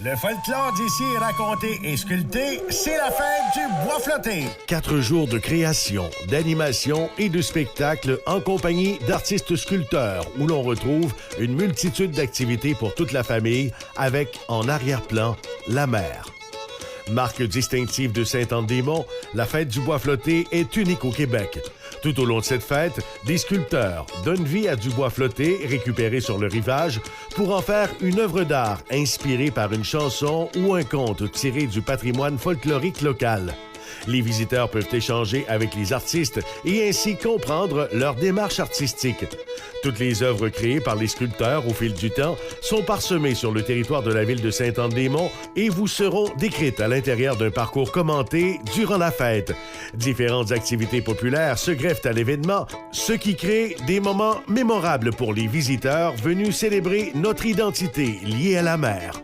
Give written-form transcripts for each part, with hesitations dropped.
Le folklore d'ici est raconté et sculpté, c'est la fête du bois flotté. 4 jours de création, d'animation et de spectacles en compagnie d'artistes sculpteurs où l'on retrouve une multitude d'activités pour toute la famille avec, en arrière-plan, la mer. Marque distinctive de Sainte-Anne-des-Monts, la fête du bois flotté est unique au Québec. Tout au long de cette fête, des sculpteurs donnent vie à du bois flotté récupéré sur le rivage pour en faire une œuvre d'art inspirée par une chanson ou un conte tiré du patrimoine folklorique local. Les visiteurs peuvent échanger avec les artistes et ainsi comprendre leur démarche artistique. Toutes les œuvres créées par les sculpteurs au fil du temps sont parsemées sur le territoire de la ville de Sainte-Anne-des-Monts et vous seront décrites à l'intérieur d'un parcours commenté durant la fête. Différentes activités populaires se greffent à l'événement, ce qui crée des moments mémorables pour les visiteurs venus célébrer notre identité liée à la mer.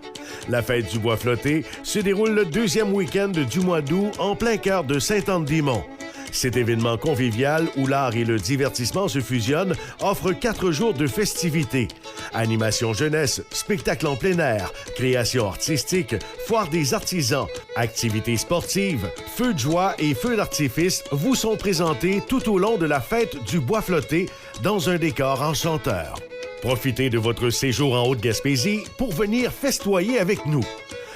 La fête du bois flotté se déroule le 2e week-end du mois d'août en plein cœur de Sainte-Anne-des-Monts. Cet événement convivial où l'art et le divertissement se fusionnent offre 4 jours de festivités. Animation jeunesse, spectacle en plein air, création artistique, foire des artisans, activités sportives, feux de joie et feux d'artifice vous sont présentés tout au long de la fête du bois flotté dans un décor enchanteur. Profitez de votre séjour en Haute-Gaspésie pour venir festoyer avec nous.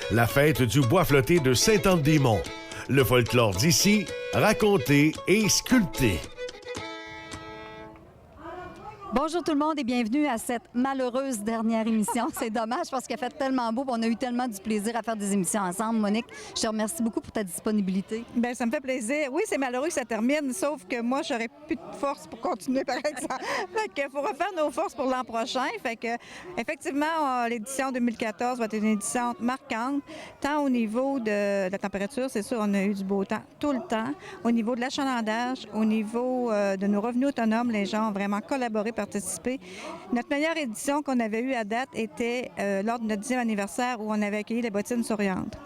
La fête du bois flotté de Sainte-Anne-des-Monts. Le folklore d'ici, raconté et sculpté. Bonjour tout le monde et bienvenue à cette malheureuse dernière émission. C'est dommage parce qu'elle fait tellement beau, on a eu tellement du plaisir à faire des émissions ensemble. Monique, je te remercie beaucoup pour ta disponibilité. Bien, ça me fait plaisir. Oui, c'est malheureux que ça termine, sauf que moi, j'aurais plus de force pour continuer, par exemple. Fait qu'il faut refaire nos forces pour l'an prochain. Fait que, effectivement, l'édition 2014 va être une édition marquante, tant au niveau de la température, c'est sûr, on a eu du beau temps tout le temps. Au niveau de l'achalandage, au niveau de nos revenus autonomes, les gens ont vraiment collaboré, participé. Notre meilleure édition qu'on avait eue à date était lors de notre 10e anniversaire où on avait accueilli les bottines souriantes.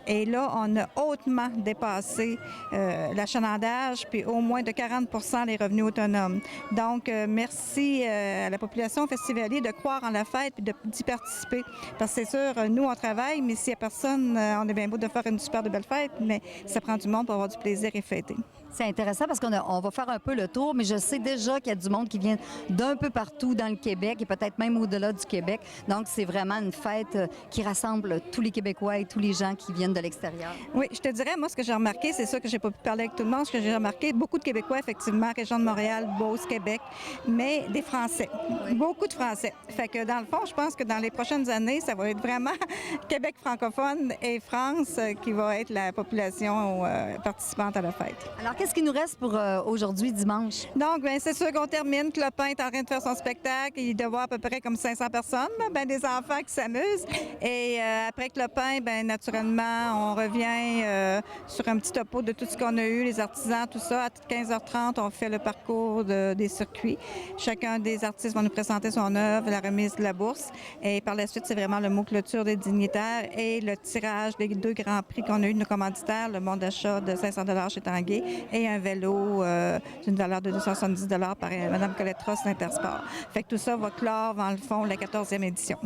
Et là, on a hautement dépassé l'achalandage, puis au moins de 40 % les revenus autonomes. Donc, merci à la population festivalier de croire en la fête et d'y participer. Parce que c'est sûr, nous, on travaille, mais s'il n'y a personne, on est bien beau de faire une super de belle fête, mais ça prend du monde pour avoir du plaisir et fêter. C'est intéressant parce qu'on va faire un peu le tour, mais je sais déjà qu'il y a du monde qui vient d'un peu partout dans le Québec et peut-être même au-delà du Québec. Donc, c'est vraiment une fête qui rassemble tous les Québécois et tous les gens qui viennent de l'extérieur. Oui, je te dirais, moi, ce que j'ai remarqué, c'est ça que j'ai pas pu parler avec tout le monde, ce que j'ai remarqué, beaucoup de Québécois, effectivement, région de Montréal, Beauce, Québec, mais des Français. Oui. Beaucoup de Français. Fait que, dans le fond, je pense que dans les prochaines années, ça va être vraiment Québec francophone et France qui va être la population participante à la fête. Alors, qu'est-ce qu'il nous reste pour aujourd'hui, dimanche? Donc, bien, c'est sûr qu'on termine. Clopin est en train de faire son spectacle. Il doit avoir à peu près comme 500 personnes, bien, des enfants qui s'amusent. Et après Clopin, bien, naturellement, on revient sur un petit topo de tout ce qu'on a eu, les artisans, tout ça. À 15h30, on fait le parcours des circuits. Chacun des artistes va nous présenter son œuvre, la remise de la bourse. Et par la suite, c'est vraiment le mot clôture des dignitaires et le tirage des 2 grands prix qu'on a eu de nos commanditaires, le bon d'achat de 500 $ chez Tanguay et un vélo d'une valeur de 270 $ par Mme Colette Ross d'Intersport. Fait que tout ça va clore, dans le fond, la 14e édition.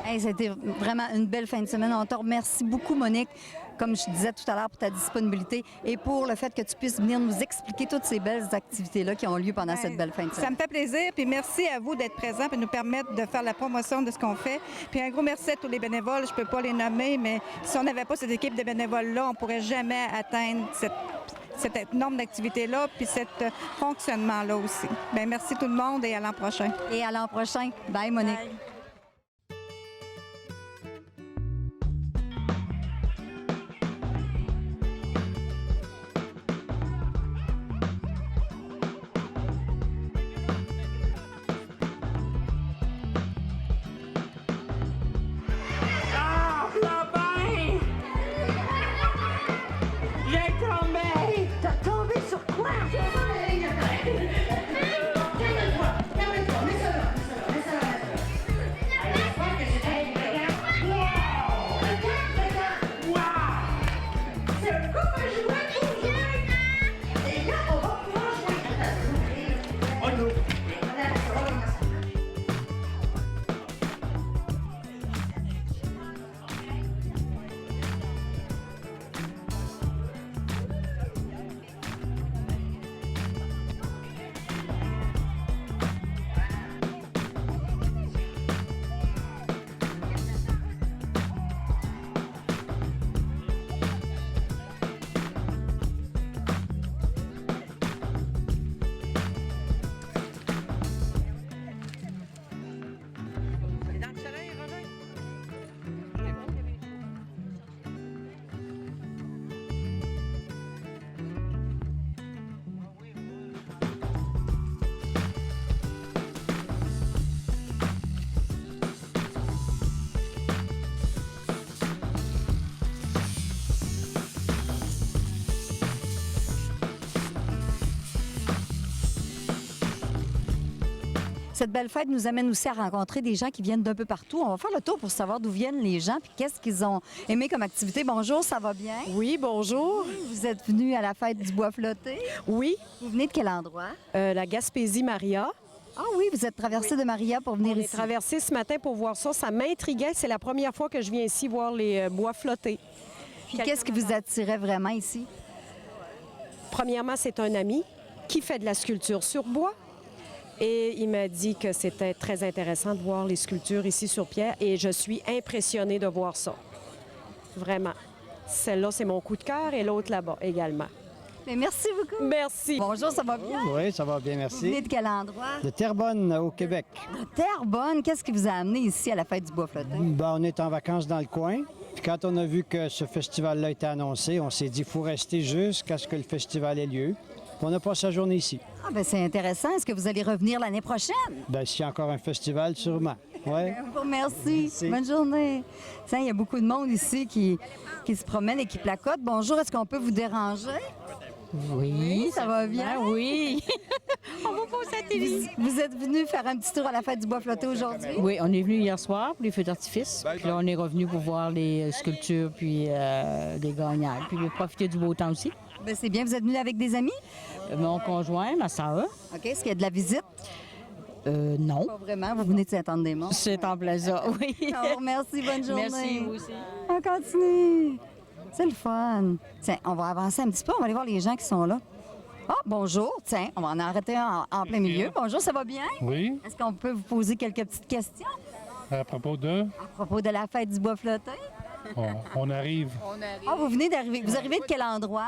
Hey, c'était vraiment une belle fin de semaine. On te remercie beaucoup, Monique, comme je disais tout à l'heure, pour ta disponibilité et pour le fait que tu puisses venir nous expliquer toutes ces belles activités-là qui ont lieu pendant cette belle fin de semaine. Ça me fait plaisir, puis merci à vous d'être présents et de nous permettre de faire la promotion de ce qu'on fait. Puis un gros merci à tous les bénévoles. Je ne peux pas les nommer, mais si on n'avait pas cette équipe de bénévoles-là, on ne pourrait jamais atteindre cet nombre d'activités-là, puis ce fonctionnement-là aussi. Bien, merci tout le monde et à l'an prochain. Et à l'an prochain. Bye, Monique. Bye. Cette belle fête nous amène aussi à rencontrer des gens qui viennent d'un peu partout. On va faire le tour pour savoir d'où viennent les gens puis qu'est-ce qu'ils ont aimé comme activité. Bonjour, ça va bien? Oui, bonjour. Vous êtes venu à la fête du bois flotté. Oui, Vous venez de quel endroit? la Gaspésie-Maria. Ah oui, vous êtes traversé de Maria pour venir On est ici. traversé ce matin pour voir ça. Ça m'intriguait. C'est la première fois que je viens ici voir les bois flottés. Puis qu'est-ce qui vous attirait vraiment ici? Premièrement, c'est un ami qui fait de la sculpture sur bois. Et il m'a dit que c'était très intéressant de voir les sculptures ici sur pierre. Et je suis impressionnée de voir ça. Vraiment. Celle-là, c'est mon coup de cœur et l'autre là-bas également. Mais merci beaucoup. Merci. Bonjour, ça va bien? Oui, ça va bien, Vous merci. venez de quel endroit? De Terrebonne au Québec. De Terrebonne. Qu'est-ce qui vous a amené ici à la fête du bois flotté? Ben, on est en vacances dans le coin. Puis quand on a vu que ce festival-là était annoncé, on s'est dit qu'il faut rester jusqu'à ce que le festival ait lieu. Puis on a passé la journée ici. Ah ben c'est intéressant. Est-ce que vous allez revenir l'année prochaine? Ben, s'il y a encore un festival, sûrement. Ouais. Je vous remercie. Bonne journée. Tiens, il y a beaucoup de monde ici qui se promène et qui placote. Bonjour, est-ce qu'on peut vous déranger? Oui, ça va bien? Oui. On va passer à la télé. Vous êtes venu faire un petit tour à la fête du bois flotté aujourd'hui? Oui, on est venu hier soir pour les feux d'artifice. Puis là, on est revenu pour voir les sculptures puis les gagnants. Puis profiter du beau temps aussi. Ben, c'est bien. Vous êtes venu avec des amis? Mon conjoint, ma soeur. OK. Est-ce qu'il y a de la visite? Non. Pas vraiment. Vous venez de Saint-Anne-des-Monts. C'est en plaisir, oui. On vous remercie. Bonne journée. Merci, vous aussi. On continue. C'est le fun. Tiens, on va avancer un petit peu. On va aller voir les gens qui sont là. Ah, bonjour. Tiens, on va en arrêter en plein milieu. Bonjour, ça va bien? Oui, Est-ce qu'on peut vous poser quelques petites questions à propos de, à propos de la fête du bois flotté? on arrive Ah, vous venez d'arriver. Vous arrivez de quel endroit?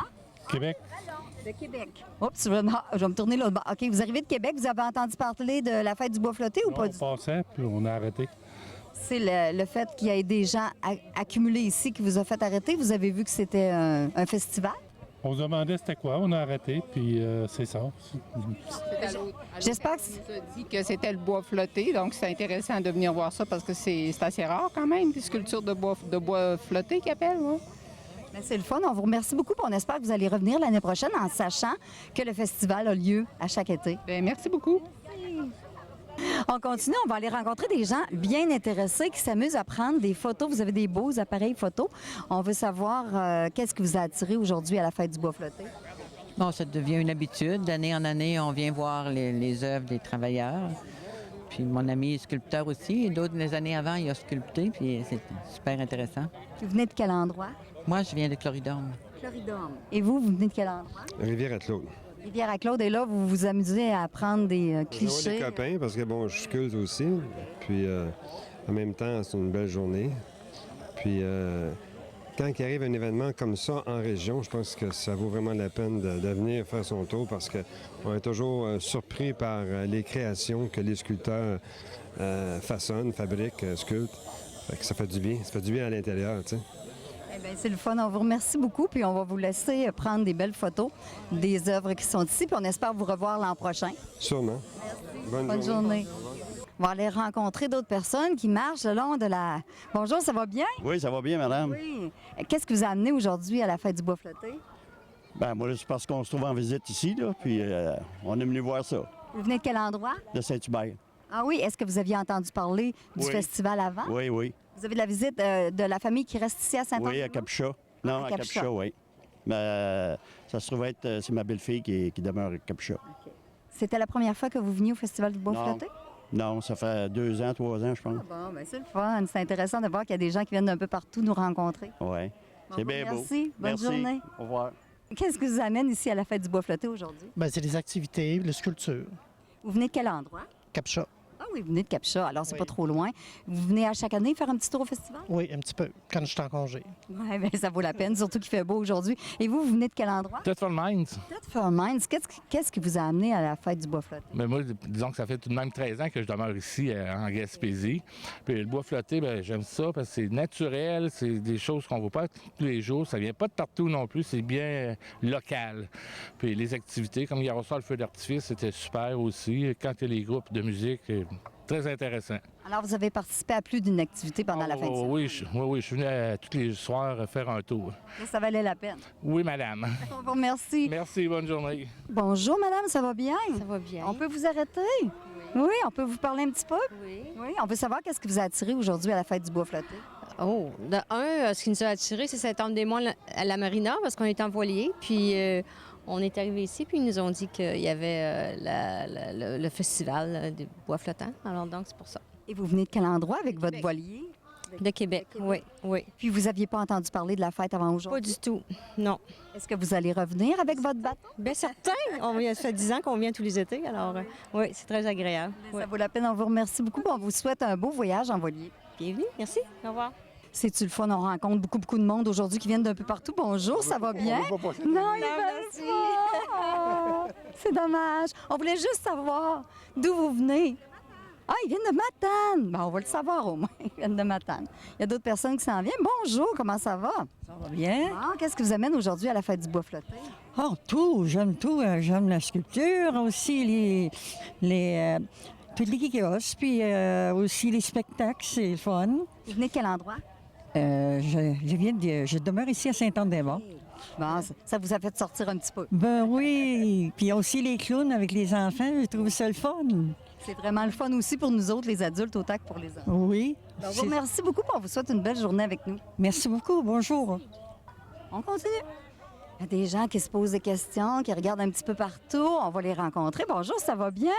Québec. De Québec. Oups, je vais me tourner l'autre bord. OK, vous arrivez de Québec. Vous avez entendu parler de la fête du bois flotté ou pas On du tout? passait, puis on a arrêté. C'est le fait qu'il y ait des gens accumulés ici qui vous a fait arrêter. Vous avez vu que c'était un festival? On se demandait c'était quoi, on a arrêté, puis c'est ça. J'espère que On nous a dit que c'était le bois flotté, donc c'est intéressant de venir voir ça parce que c'est assez rare quand même, des sculptures de bois flotté qu'ils appellent. Ouais. ben, c'est le fun. On vous remercie beaucoup. Puis on espère que vous allez revenir l'année prochaine en sachant que le festival a lieu à chaque été. Bien, merci beaucoup. On continue, on va aller rencontrer des gens bien intéressés qui s'amusent à prendre des photos. Vous avez des beaux appareils photos. On veut savoir qu'est-ce qui vous a attiré aujourd'hui à la fête du bois flotté. Bon, ça devient une habitude. D'année en année, on vient voir les œuvres des travailleurs. Puis mon ami est sculpteur aussi. Et d'autres, les années avant, il a sculpté. Puis c'est super intéressant. Vous venez de quel endroit? Moi, je viens de Cloridorme. Floridorme. Et vous venez de quel endroit? Rivière-à-Claude. Rivière-à-Claude. Et là, vous vous amusez à prendre des Je vois clichés. des copains parce que bon, je sculpte aussi. Puis en même temps, c'est une belle journée. Puis quand il arrive un événement comme ça en région, je pense que ça vaut vraiment la peine de venir faire son tour parce qu'on est toujours surpris par les créations que les sculpteurs façonnent, fabriquent, sculptent. Fait que ça fait du bien. Ça fait du bien à l'intérieur, tu sais. Eh bien, c'est le fun. On vous remercie beaucoup. Puis on va vous laisser prendre des belles photos des œuvres qui sont ici. Puis on espère vous revoir l'an prochain. Sûrement. Bonne journée. On va aller rencontrer d'autres personnes qui marchent le long de la... Bonjour, ça va bien? Oui, ça va bien, madame. Oui. Qu'est-ce qui vous a amené aujourd'hui à la fête du bois flotté? Ben moi, c'est parce qu'on se trouve en visite ici, là, puis on est venu voir ça, Vous venez de quel endroit? de Saint-Hubert. Ah oui, est-ce que vous aviez entendu parler du Oui. festival avant? Oui, oui. Vous avez de la visite de la famille qui reste ici à Saint-Anne? Oui, à Capuchat. Non, à à Capuchat. Capuchat, oui. Mais ça se trouve être, c'est ma belle-fille qui demeure à Capuchat. C'était la première fois que vous veniez au festival du bois Non. flotté? Non, ça fait 2 ans, 3 ans, je pense. Bon, bien c'est le fun. C'est intéressant de voir qu'il y a des gens qui viennent d'un peu partout nous rencontrer. Oui. Bon, C'est bien beau. merci. Bonne Merci. journée. Au revoir. Qu'est-ce qui vous amène ici à la fête du bois flotté aujourd'hui? Ben, c'est des activités, les sculptures. Vous venez de quel endroit? Captcha. Ah oui, vous venez de Captcha, alors c'est Oui. pas trop loin. Vous venez à chaque année faire un petit tour au festival? Oui, un petit peu, quand je suis en congé. Oui, bien ça vaut la peine, surtout qu'il fait beau aujourd'hui. Et vous venez de quel endroit? Thetford Mines. Thetford Mines. Qu'est-ce qui vous a amené à la fête du bois flotté? Mais moi, disons que ça fait tout de même 13 ans que je demeure ici en Gaspésie. Puis le bois flotté, ben, j'aime ça parce que c'est naturel, c'est des choses qu'on ne voit pas tous les jours. Ça vient pas de partout non plus, c'est bien local. Puis les activités, comme hier soir, le feu d'artifice, c'était super aussi. Quand il y a les groupes de musique, très intéressant. Alors, vous avez participé à plus d'une activité pendant la fin de semaine. Oui, je suis venu tous les soirs faire un tour. Ça valait la peine. Oui, madame. On vous remercie. Merci, bonne journée. Bonjour, madame, ça va bien? Ça va bien. On peut vous arrêter? Oui, on peut vous parler un petit peu? Oui. Oui, on veut savoir qu'est-ce qui vous a attiré aujourd'hui à la fête du bois flotté. Oh, de un, ce qui nous a attirés, c'est s'attendre à la marina parce qu'on est en voilier. Puis on est arrivé ici, puis ils nous ont dit qu'il y avait le festival du bois flottant. Alors donc, c'est pour ça. Et vous venez de quel endroit avec votre voilier? De Québec, oui, oui. Puis vous n'aviez pas entendu parler de la fête avant aujourd'hui? Pas du tout, non. Est-ce que vous allez revenir avec votre bateau? Bien certain. Ça fait 10 ans qu'on vient tous les étés, alors oui, c'est très agréable. Ça vaut la peine. On vous remercie beaucoup. On vous souhaite un beau voyage en voilier. Bienvenue, merci. Au revoir. C'est-tu le fun? On rencontre beaucoup de monde aujourd'hui qui viennent d'un peu partout. Bonjour, ça va bien? Non, ils veulent pas. C'est dommage. On voulait juste savoir d'où vous venez. Ah, ils viennent de Matane. Ben, on va le savoir au moins. Ils viennent de Matane. Il y a d'autres personnes qui s'en viennent. Bonjour, comment ça va? Ça va bien. Ah, qu'est-ce qui vous amène aujourd'hui à la fête du bois flotté? Oh, tout. J'aime la sculpture, aussi tous les kiosques, puis aussi les spectacles, c'est le fun. Vous venez de quel endroit? Je demeure ici à Saint-Anne-des-Monts. Bon, ça vous a fait sortir un petit peu. Ben oui. Puis il y a aussi les clowns avec les enfants. Je trouve ça le fun. C'est vraiment le fun aussi pour nous autres, les adultes, autant que pour les enfants. Oui. On vous remercie beaucoup. On vous souhaite une belle journée avec nous. Merci beaucoup. Bonjour. On continue. Il y a des gens qui se posent des questions, qui regardent un petit peu partout. On va les rencontrer. Bonjour, ça va bien?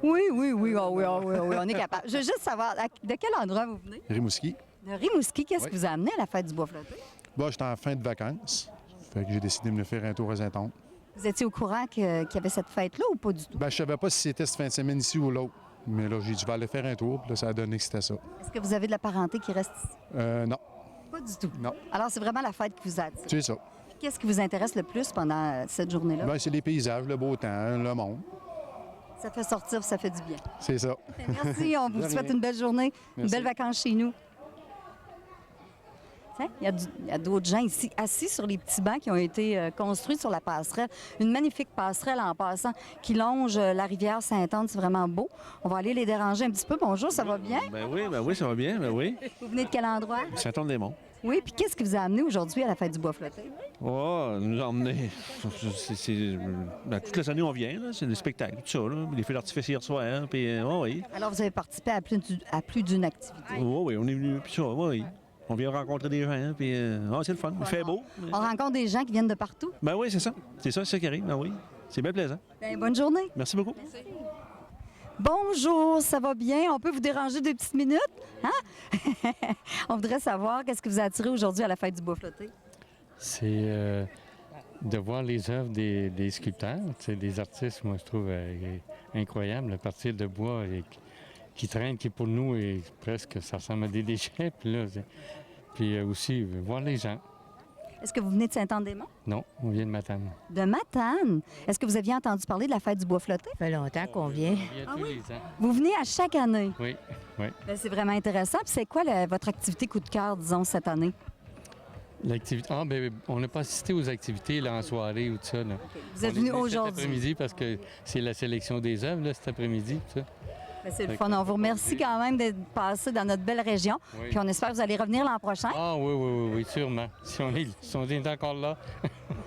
Oui, on est capable. Je veux juste savoir, de quel endroit vous venez? Rimouski. De Rimouski. Qu'est-ce qui vous a amené à la fête du bois flotté? Bon, j'étais en fin de vacances. Fait que j'ai décidé de me faire un tour à Saint-Onge. Vous étiez au courant qu'il y avait cette fête-là ou pas du tout? Ben, je savais pas si c'était cette fin de semaine ici ou l'autre. Mais là, j'ai dit, je vais aller faire un tour. Puis là, ça a donné que c'était ça. Est-ce que vous avez de la parenté qui reste ici? Non. Pas du tout? Non. Alors, c'est vraiment la fête qui vous attire? C'est ça. Qu'est-ce qui vous intéresse le plus pendant cette journée-là? Ben, c'est les paysages, le beau temps, le monde. Ça fait sortir, ça fait du bien. C'est ça. Merci, on vous souhaite une belle journée, une belle vacances chez nous. Il y a d'autres gens ici assis sur les petits bancs qui ont été construits sur la passerelle. Une magnifique passerelle en passant qui longe la rivière Sainte-Anne. C'est vraiment beau. On va aller les déranger un petit peu. Bonjour, ça va bien? Ben oui, ça va bien, ben oui. Vous venez de quel endroit? Saint-Anne-des-Monts. Oui, puis qu'est-ce qui vous a amené aujourd'hui à la fête du bois flotté? Oh, nous a emmenés. Toutes les années, on vient, là. C'est des spectacles, tout ça, là. Les feux d'artifice hier soir, hein, puis oui. Alors, vous avez participé à plus d'une activité? Oui, on est venu, puis ça, oui. On vient rencontrer des gens, puis c'est le fun. Il fait beau. On rencontre des gens qui viennent de partout? Ben oui, c'est ça. C'est ça qui arrive, ben oui. C'est bien plaisant. Bien, bonne journée. Merci beaucoup. Merci. Bonjour, ça va bien? On peut vous déranger 2 petites minutes? Hein? On voudrait savoir qu'est-ce qui vous a attiré aujourd'hui à la fête du bois flotté? C'est de voir les œuvres des sculpteurs, des artistes, moi, je trouve incroyable. À partir de bois qui traîne, qui pour nous est presque, ça ressemble à des déchets. Puis aussi, voir les gens. Est-ce que vous venez de Saint-Anne-des-Monts? Non, on vient de Matane. De Matane? Est-ce que vous aviez entendu parler de la fête du bois flotté? Ça fait longtemps qu'on vient. On vient tous les ans. Vous venez à chaque année? Oui. Bien, c'est vraiment intéressant. Puis c'est quoi votre activité coup de cœur, disons, cette année? L'activité. On n'a pas assisté aux activités là, en soirée ou tout ça. Là. Vous êtes venu aujourd'hui? Cet après-midi parce que c'est la sélection des œuvres là, cet après-midi. Tout ça. Bien, c'est le fun. On vous remercie quand même d'être passé dans notre belle région. Oui. Puis on espère que vous allez revenir l'an prochain. Ah oui, sûrement. Si on est encore là.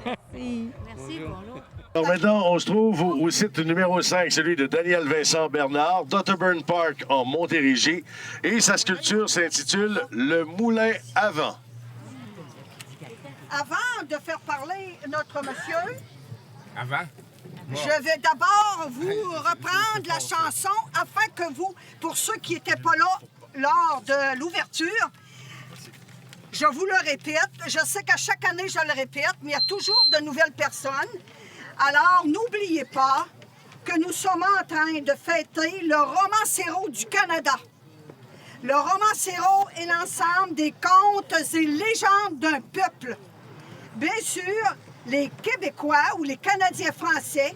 Merci. Bonjour. Alors maintenant, on se trouve au site numéro 5, celui de Daniel Vincent Bernard, d'Otterburn Park en Montérégie. Et sa sculpture s'intitule « Le moulin à vent ». Avant de faire parler notre monsieur, je vais d'abord vous reprendre la chanson afin que vous, pour ceux qui n'étaient pas là lors de l'ouverture, je vous le répète, je sais qu'à chaque année je le répète, mais il y a toujours de nouvelles personnes. Alors n'oubliez pas que nous sommes en train de fêter le Romancero du Canada. Le Romancero est l'ensemble des contes et légendes d'un peuple. Bien sûr, les Québécois ou les Canadiens français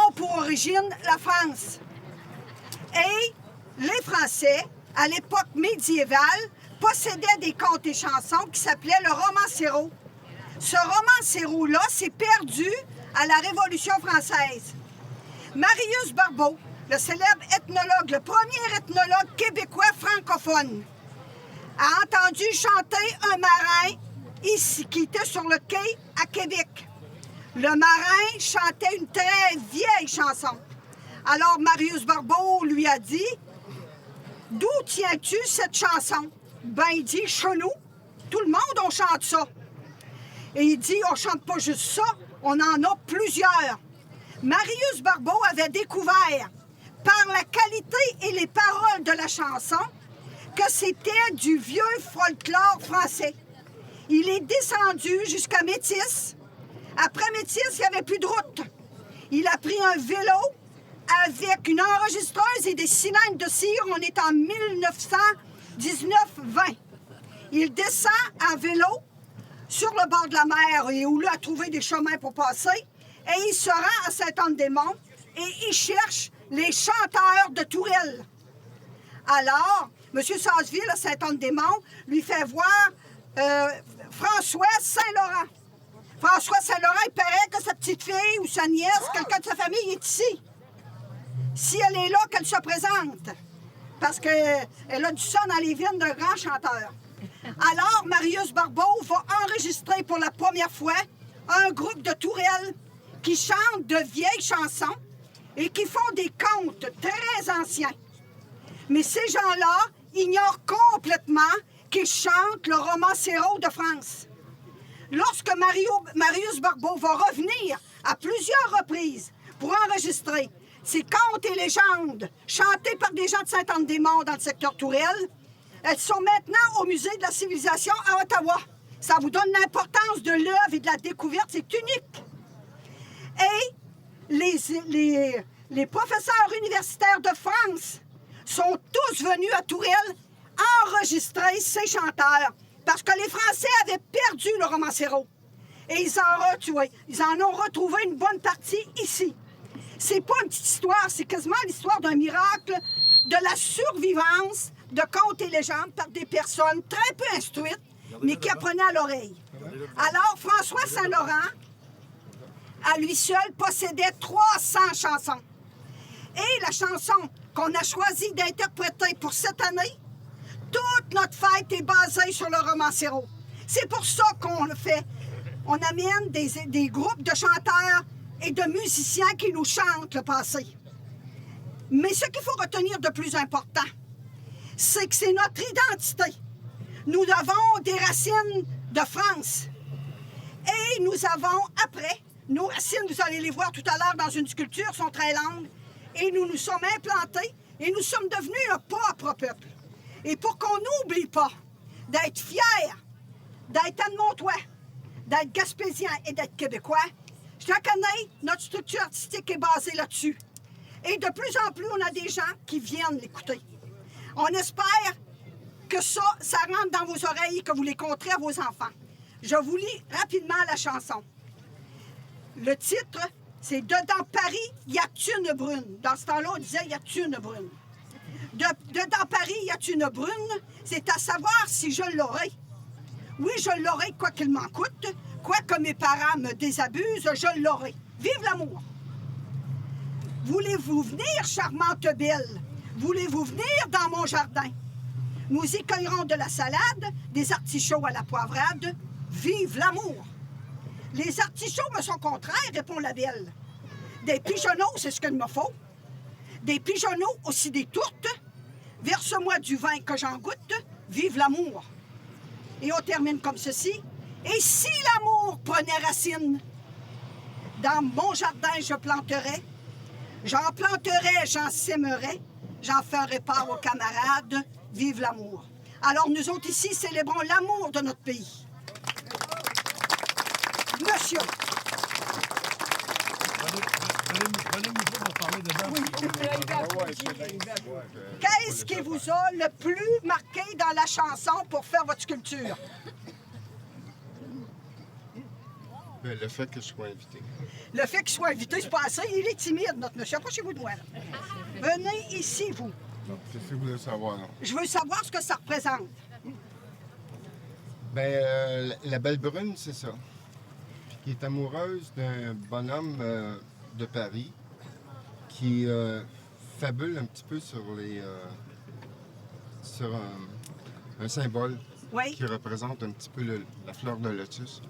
ont pour origine la France. Et les Français, à l'époque médiévale, possédaient des contes et chansons qui s'appelaient le Romancero. Ce Romancero-là s'est perdu à la Révolution française. Marius Barbeau, le célèbre ethnologue, le premier ethnologue québécois francophone, a entendu chanter un marin ici, qui était sur le quai à Québec. Le marin chantait une très vieille chanson. Alors Marius Barbeau lui a dit, « D'où tiens-tu cette chanson? » Ben, il dit, « Chez nous, tout le monde, on chante ça. » Et il dit, « On chante pas juste ça, on en a plusieurs. » Marius Barbeau avait découvert, par la qualité et les paroles de la chanson, que c'était du vieux folklore français. Il est descendu jusqu'à Métis. Après Métis, il n'y avait plus de route. Il a pris un vélo avec une enregistreuse et des cylindres de cire. On est en 1919-20. Il descend en vélo sur le bord de la mer et où il a trouvé des chemins pour passer. Et il se rend à Saint-Anne-des-Monts et il cherche les chanteurs de Tourelle. Alors, M. Sasseville, à Saint-Anne-des-Monts, lui fait voir François Saint-Laurent. François Saint-Laurent, il paraît que sa petite fille ou sa nièce, quelqu'un de sa famille est ici. Si elle est là, qu'elle se présente. Parce qu'elle a du son dans les veines d'un grand chanteur. Alors, Marius Barbeau va enregistrer pour la première fois un groupe de Tourelle qui chantent de vieilles chansons et qui font des contes très anciens. Mais ces gens-là ignorent complètement qu'ils chantent le romancero de France. Lorsque Marius Barbeau va revenir à plusieurs reprises pour enregistrer ces contes et légendes chantés par des gens de Saint-Anne-des-Monts dans le secteur Tourelle, elles sont maintenant au Musée de la civilisation à Ottawa. Ça vous donne l'importance de l'œuvre et de la découverte, c'est unique. Et les professeurs universitaires de France sont tous venus à Tourelle enregistrer ces chanteurs parce que les Français avaient perdu le romancero. Et ils en ont retrouvé une bonne partie ici. C'est pas une petite histoire, c'est quasiment l'histoire d'un miracle de la survivance de contes et légendes par des personnes très peu instruites, mais qui apprenaient à l'oreille. Alors, François Saint-Laurent, à lui seul, possédait 300 chansons. Et la chanson qu'on a choisi d'interpréter pour cette année, toute notre fête est basée sur le romancero. C'est pour ça qu'on le fait. On amène des groupes de chanteurs et de musiciens qui nous chantent le passé. Mais ce qu'il faut retenir de plus important, c'est que c'est notre identité. Nous avons des racines de France. Et nous avons, après, nos racines, vous allez les voir tout à l'heure dans une sculpture, sont très longues. Et nous nous sommes implantés et nous sommes devenus un propre peuple. Et pour qu'on n'oublie pas d'être fiers, d'être Admontois, d'être Gaspésien et d'être Québécois, chaque année, notre structure artistique est basée là-dessus. Et de plus en plus, on a des gens qui viennent l'écouter. On espère que ça rentre dans vos oreilles et que vous les conterez à vos enfants. Je vous lis rapidement la chanson. Le titre, c'est « Dedans Paris, y a-t-il une brune ?» Dans ce temps-là, on disait « Y a-t-il une brune ?» Dedans Paris, y a-t-il une brune? C'est à savoir si je l'aurai. Oui, je l'aurai, quoi qu'il m'en coûte. Quoi que mes parents me désabusent, je l'aurai. Vive l'amour! Voulez-vous venir, charmante belle? Voulez-vous venir dans mon jardin? Nous y cueillerons de la salade, des artichauts à la poivrade. Vive l'amour! Les artichauts me sont contraires, répond la belle. Des pigeonneaux, c'est ce qu'il me faut. Des pigeonneaux, aussi des tourtes. Verse-moi du vin que j'en goûte. Vive l'amour! Et on termine comme ceci. Et si l'amour prenait racine, dans mon jardin je planterais, j'en planterais, j'en sèmerais, j'en ferais part aux camarades. Vive l'amour! Alors nous autres ici célébrons l'amour de notre pays. Monsieur. Qu'est-ce qui vous a le plus marqué dans la chanson pour faire votre sculpture? Bien, le fait que je sois invité. Le fait qu'il soit invité, c'est pas assez. Il est timide, notre monsieur. Approchez-vous de moi. Là. Venez ici, vous. Qu'est-ce que vous voulez savoir? Non? Je veux savoir ce que ça représente. Bien, la belle brune, c'est ça. Puis qui est amoureuse d'un bonhomme de Paris qui fabule un petit peu sur un symbole qui représente un petit peu la fleur de lotus,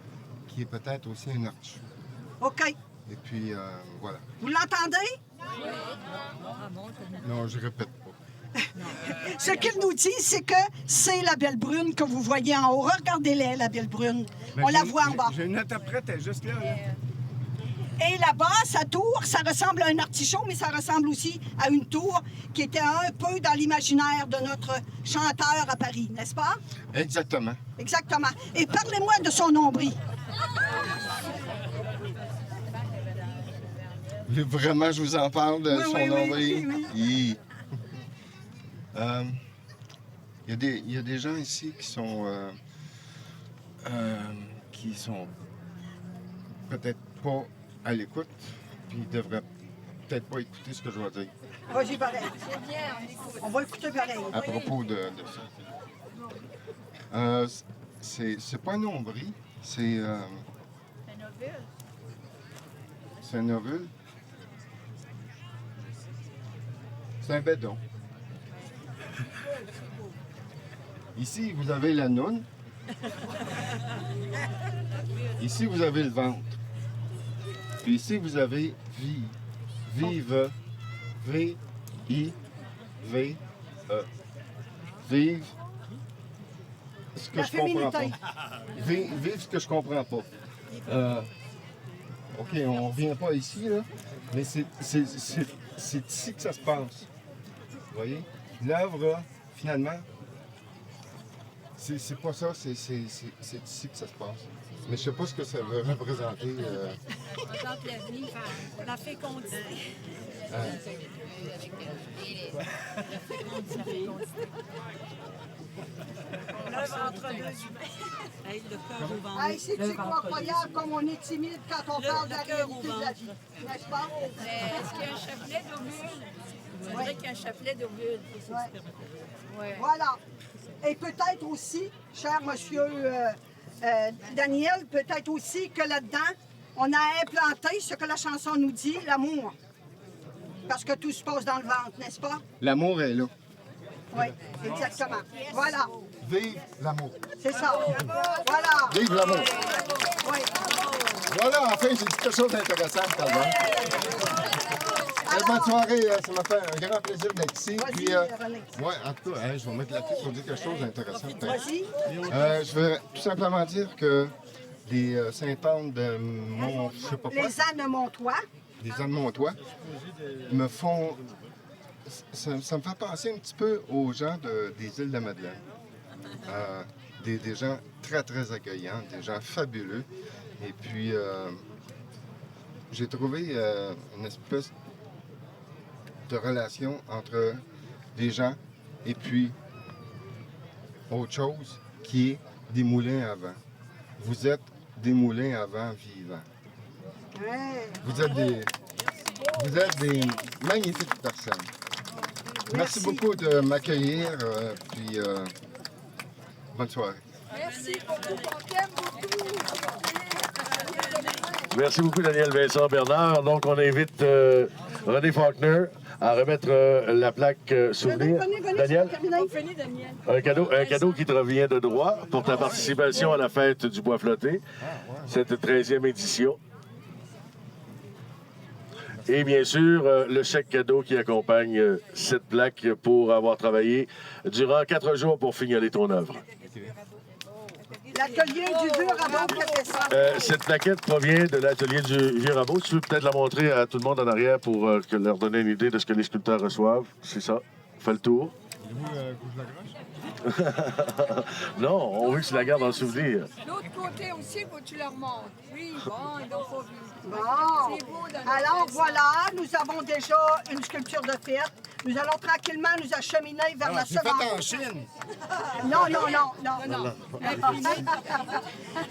qui est peut-être aussi un arche. OK. Et puis, voilà. Vous l'entendez? Non, je répète pas. Ce qu'il nous dit, c'est que c'est la belle brune que vous voyez en haut. Regardez-la, la belle brune. On la voit en bas. J'ai une interprète, elle est juste là. Et là-bas, sa tour, ça ressemble à un artichaut, mais ça ressemble aussi à une tour qui était un peu dans l'imaginaire de notre chanteur à Paris, n'est-ce pas? Exactement. Exactement. Et parlez-moi de son nombril. Vraiment, je vous en parle de son nombril. Oui. Il y a des gens ici qui sont peut-être pas à l'écoute, puis ils devraient peut-être pas écouter ce que je vais dire. Vas-y, pareil. On va écouter pareil. À propos de ça. C'est pas un nombril, c'est un ovule. C'est un bédon. Ici, vous avez la noune. Ici, vous avez le ventre. Puis ici, vous avez vie. Vive. V-I-V-E. Vive. Ce que je comprends pas. Vive ce que je comprends pas. OK, on revient pas ici, là. Mais c'est ici que ça se passe. Vous voyez? L'œuvre, finalement, c'est pas ça, c'est ici que ça se passe. Mais je sais pas ce que ça veut représenter. Ça représente la vie, la fécondité. L'œuvre entre deux humains. Le cœur au ventre. Hey, c'est incroyable comme on est timide quand on parle de la réalité de la vie. N'est-ce pas? Est-ce qu'il y a un chapelet d'ovule? Je dirais qu'il y a un chapelet d'ovule. Ouais. Voilà. Et peut-être aussi, cher monsieur Daniel, peut-être aussi que là-dedans, on a implanté ce que la chanson nous dit, l'amour. Parce que tout se passe dans le ventre, n'est-ce pas? L'amour est là. Oui, exactement. Voilà. Vive l'amour. C'est ça. Voilà. Vive l'amour. Oui. Voilà, enfin, j'ai dit quelque chose d'intéressant tout à l'heure. Bonne soirée, ça m'a fait un grand plaisir d'être ici. Puis, ouais, en tout cas, je vais mettre la tête pour dire quelque chose d'intéressant. Je vais tout simplement dire que les Saint-Anne de Mont... je sais pas quoi. Les Annes de Montois. Les Annes de Montois me font... Ça me fait penser un petit peu aux gens des îles de la Madeleine. Des gens très, très accueillants, des gens fabuleux. Et puis, j'ai trouvé une espèce de relation entre des gens et puis autre chose qui est des moulins à vent. Vous êtes des moulins à vent vivants. Vous êtes des magnifiques personnes. Merci beaucoup de m'accueillir, puis bonne soirée. Merci beaucoup, on t'aime beaucoup. Merci beaucoup, Daniel Vincent Bernard. Donc, on invite René Faulkner à remettre la plaque souvenir. Daniel, un cadeau qui te revient de droit pour ta participation à la fête du bois flotté, cette 13e édition. Et bien sûr, le chèque cadeau qui accompagne cette plaque pour avoir travaillé durant 4 jours pour fignoler ton œuvre. L'atelier du vieux rabot qui a fait ça. Cette plaquette provient de l'atelier du vieux rabot. Tu veux peut-être la montrer à tout le monde en arrière pour leur donner une idée de ce que les sculpteurs reçoivent. C'est ça. Fais le tour. Non, on veut que tu la gardes en souvenir. L'autre côté aussi, faut que tu leur montres. Oui, bon, ils l'ont pas vu. Bon, alors voilà, nous avons déjà une sculpture de fête. Nous allons tranquillement nous acheminer vers la seconde. C'est fait en Chine. Non.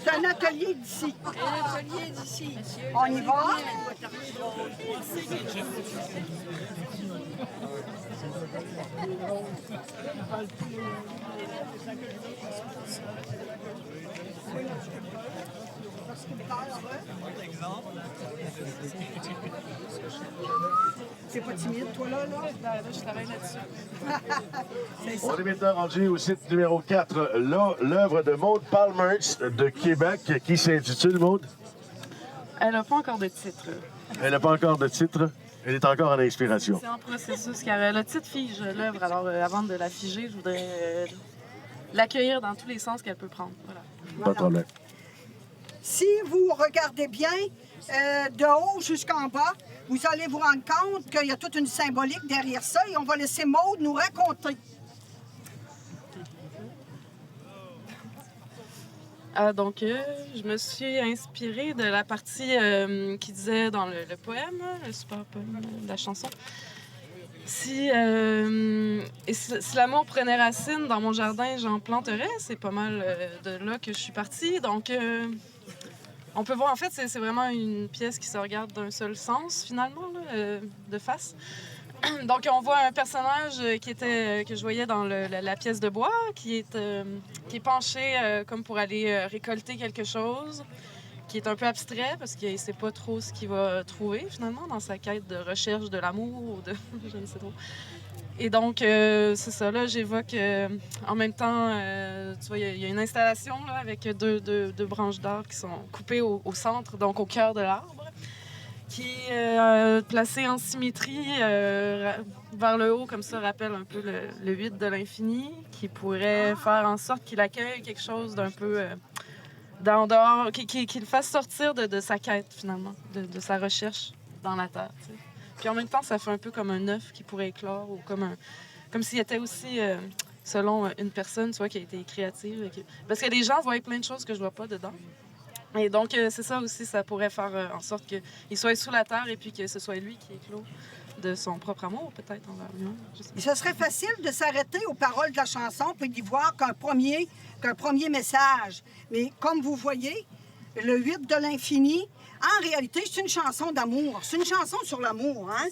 C'est un atelier d'ici. Un atelier d'ici. On y va? C'est pas timide, toi, là? Je travaille là-dessus. On est maintenant rendu au site numéro 4, l'œuvre de Maude Palmer de Québec, qui s'intitule, Maude? Elle n'a pas encore de titre. Elle n'a pas encore de titre. Elle est encore en inspiration. C'est en processus, car le titre fige l'œuvre. Alors, avant de la figer, je voudrais l'accueillir dans tous les sens qu'elle peut prendre. Voilà. Pas de problème. Si vous regardez bien, de haut jusqu'en bas, vous allez vous rendre compte qu'il y a toute une symbolique derrière ça et on va laisser Maude nous raconter. Donc, je me suis inspirée de la partie qui disait dans le poème, le super poème de la chanson. Si l'amour prenait racine dans mon jardin, j'en planterais. C'est pas mal de là que je suis partie. Donc, on peut voir, en fait, c'est vraiment une pièce qui se regarde d'un seul sens, finalement, là, de face. Donc, on voit un personnage que je voyais dans la pièce de bois, qui est penché comme pour aller récolter quelque chose, qui est un peu abstrait parce qu'il ne sait pas trop ce qu'il va trouver, finalement, dans sa quête de recherche de l'amour ou de... je ne sais trop. Et donc, c'est ça, là, j'évoque en même temps, tu vois, il y a une installation là, avec deux branches d'arbres qui sont coupées au centre, donc au cœur de l'arbre, qui est placé en symétrie vers le haut, comme ça, rappelle un peu le 8 de l'infini, qui pourrait faire en sorte qu'il accueille quelque chose d'un peu en dehors, qui le fasse sortir de sa quête, finalement, de sa recherche dans la Terre. Tu sais. Puis en même temps, ça fait un peu comme un œuf qui pourrait éclore, ou comme s'il était aussi, selon une personne, tu vois, qui a été créative. Parce que les gens voient plein de choses que je vois pas dedans. Et donc, c'est ça aussi, ça pourrait faire en sorte qu'il soit sous la terre et puis que ce soit lui qui éclot de son propre amour, peut-être, envers lui-même. Ce serait facile de s'arrêter aux paroles de la chanson puis d'y voir qu'un premier message. Mais comme vous voyez, le 8 de l'infini, en réalité, c'est une chanson d'amour. C'est une chanson sur l'amour, hein?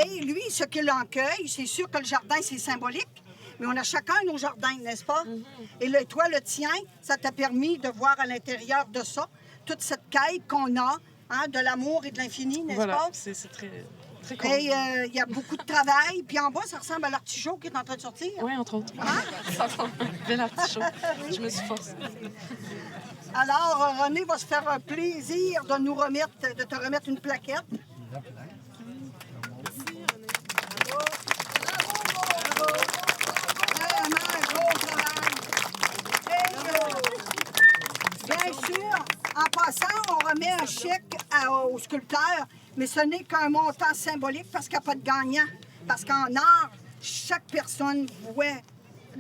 Et lui, ce qu'il encueille, c'est sûr que le jardin, c'est symbolique, mais on a chacun nos jardins, n'est-ce pas? Et toi, le tien, ça t'a permis de voir à l'intérieur de ça toute cette quête qu'on a, hein, de l'amour et de l'infini, n'est-ce pas? Voilà, c'est très cool. Et il y a beaucoup de travail. Puis en bas, ça ressemble à l'artichaut qui est en train de sortir. Oui, entre autres. Hein? Ça ressemble à l'artichaut. Je me suis forcée. Alors, René va se faire un plaisir de te remettre une plaquette. Bien sûr, en passant, on remet un chèque au sculpteur, mais ce n'est qu'un montant symbolique parce qu'il n'y a pas de gagnant. Parce qu'en art, chaque personne voit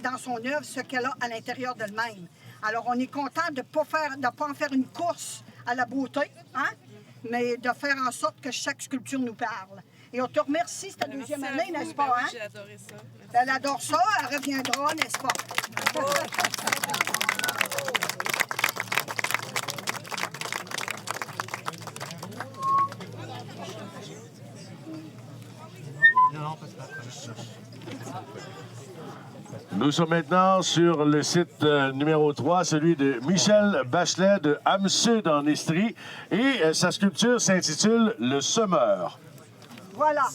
dans son œuvre ce qu'elle a à l'intérieur d'elle-même. Alors, on est content de ne pas en faire une course à la beauté, hein? Mais de faire en sorte que chaque sculpture nous parle. Et on te remercie, c'est ta deuxième année, n'est-ce pas? Ben hein? Oui, j'ai adoré ça. Elle adore ça, elle reviendra, n'est-ce pas? Nous sommes maintenant sur le site numéro 3, celui de Michel Bachelet de Âme-Sud en Estrie. Et sa sculpture s'intitule « Le Semeur ». Voilà.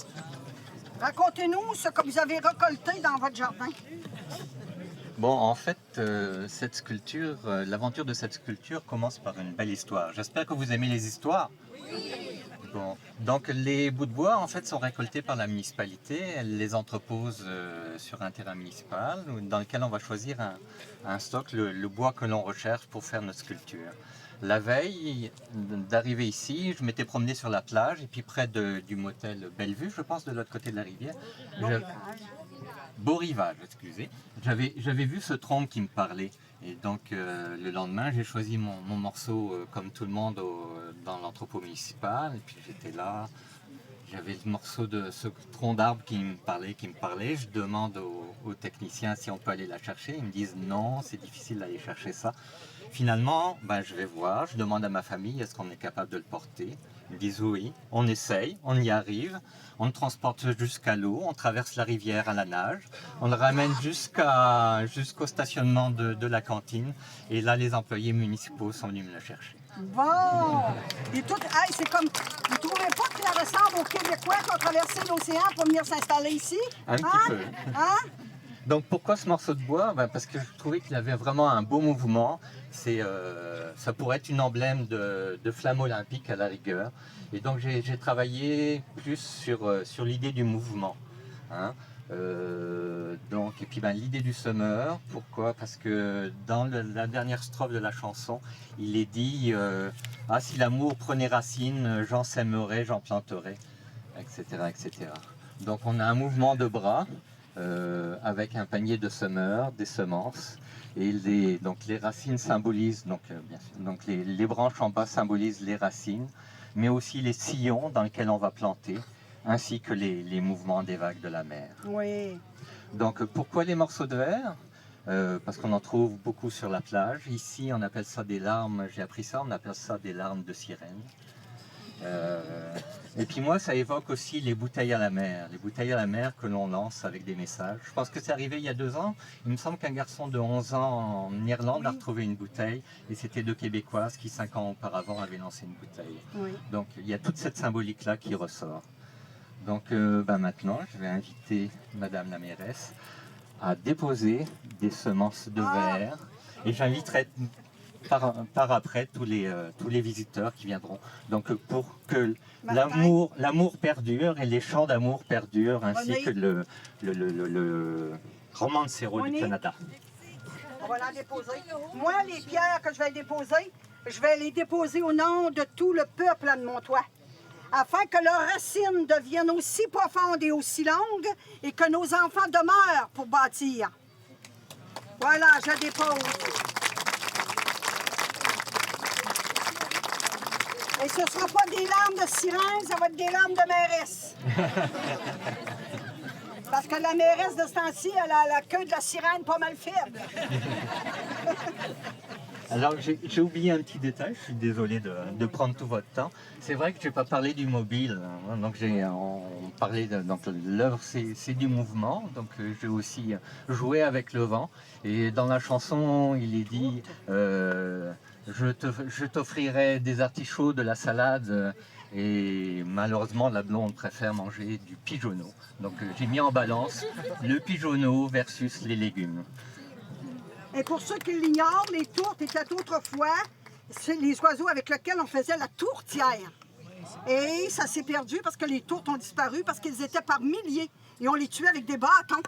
Racontez-nous ce que vous avez récolté dans votre jardin. Bon, en fait, cette sculpture, l'aventure de cette sculpture commence par une belle histoire. J'espère que vous aimez les histoires. Bon. Donc les bouts de bois en fait sont récoltés par la municipalité, elle les entrepose sur un terrain municipal dans lequel on va choisir un stock, le bois que l'on recherche pour faire notre sculpture. La veille d'arriver ici, je m'étais promené sur la plage et puis près du motel Bellevue, je pense de l'autre côté de la rivière. Beau rivage, excusez. J'avais vu ce trompe qui me parlait. Et donc le lendemain, j'ai choisi mon morceau comme tout le monde dans l'entrepôt municipal. Et puis j'étais là, j'avais le morceau de ce tronc d'arbre qui me parlait. Je demande aux techniciens si on peut aller la chercher. Ils me disent non, c'est difficile d'aller chercher ça. Finalement, je vais voir, je demande à ma famille, est-ce qu'on est capable de le porter? Ils me disent oui, on essaye, on y arrive. On le transporte jusqu'à l'eau, on traverse la rivière à la nage, on le ramène jusqu'au stationnement de la cantine. Et là, les employés municipaux sont venus me le chercher. Bon! Et tout, hey, c'est comme... Vous ne trouvez pas que ça ressemble aux Québécois qui ont traversé l'océan pour venir s'installer ici? Un petit peu. Hein? Donc pourquoi ce morceau de bois? Parce que je trouvais qu'il avait vraiment un beau mouvement. Ça pourrait être une emblème de flamme olympique à la rigueur. Et donc j'ai travaillé plus sur l'idée du mouvement. Hein. Et puis l'idée du semeur, pourquoi? Parce que dans la dernière strophe de la chanson, il est dit ah, si l'amour prenait racine, j'en sèmerais, j'en planterais, etc., etc. Donc on a un mouvement de bras avec un panier de semeurs, des semences, et les racines symbolisent, les branches en bas symbolisent les racines, mais aussi les sillons dans lesquels on va planter, ainsi que les mouvements des vagues de la mer. Oui. Donc pourquoi les morceaux de verre? Parce qu'on en trouve beaucoup sur la plage. Ici on appelle ça des larmes, j'ai appris ça, on appelle ça des larmes de sirène. Et puis moi ça évoque aussi les bouteilles à la mer que l'on lance avec des messages. Je pense que c'est arrivé il y a 2 ans. Il me semble qu'un garçon de 11 ans en Irlande a retrouvé une bouteille et c'était 2 Québécoises qui 5 ans auparavant avaient lancé une bouteille. Oui. Donc il y a toute cette symbolique là qui ressort. Donc maintenant je vais inviter Madame la mairesse à déposer des semences de verre et j'inviterai par après tous les visiteurs qui viendront. Donc pour que l'amour perdure et les chants d'amour perdurent, ainsi que le romancero du Canada. On va la déposer. Moi, les pierres que je vais les déposer au nom de tout le peuple de Montois, afin que leurs racines deviennent aussi profondes et aussi longues et que nos enfants demeurent pour bâtir. Voilà, je dépose. Et ce ne sera pas des larmes de sirène, ça va être des larmes de mairesse. Parce que la mairesse de ce temps-ci, elle a la queue de la sirène pas mal faible. Alors j'ai oublié un petit détail, je suis désolé de prendre tout votre temps. C'est vrai que je n'ai pas parlé du mobile, hein, donc on parlait de l'œuvre, c'est du mouvement, donc j'ai aussi joué avec le vent. Et dans la chanson, il est dit je t'offrirai des artichauts, de la salade, et malheureusement la blonde préfère manger du pigeonneau. Donc j'ai mis en balance le pigeonneau versus les légumes. Et pour ceux qui l'ignorent, les tourtes étaient autrefois les oiseaux avec lesquels on faisait la tourtière. Et ça s'est perdu parce que les tourtes ont disparu, parce qu'ils étaient par milliers. Et on les tuait avec des bâtons.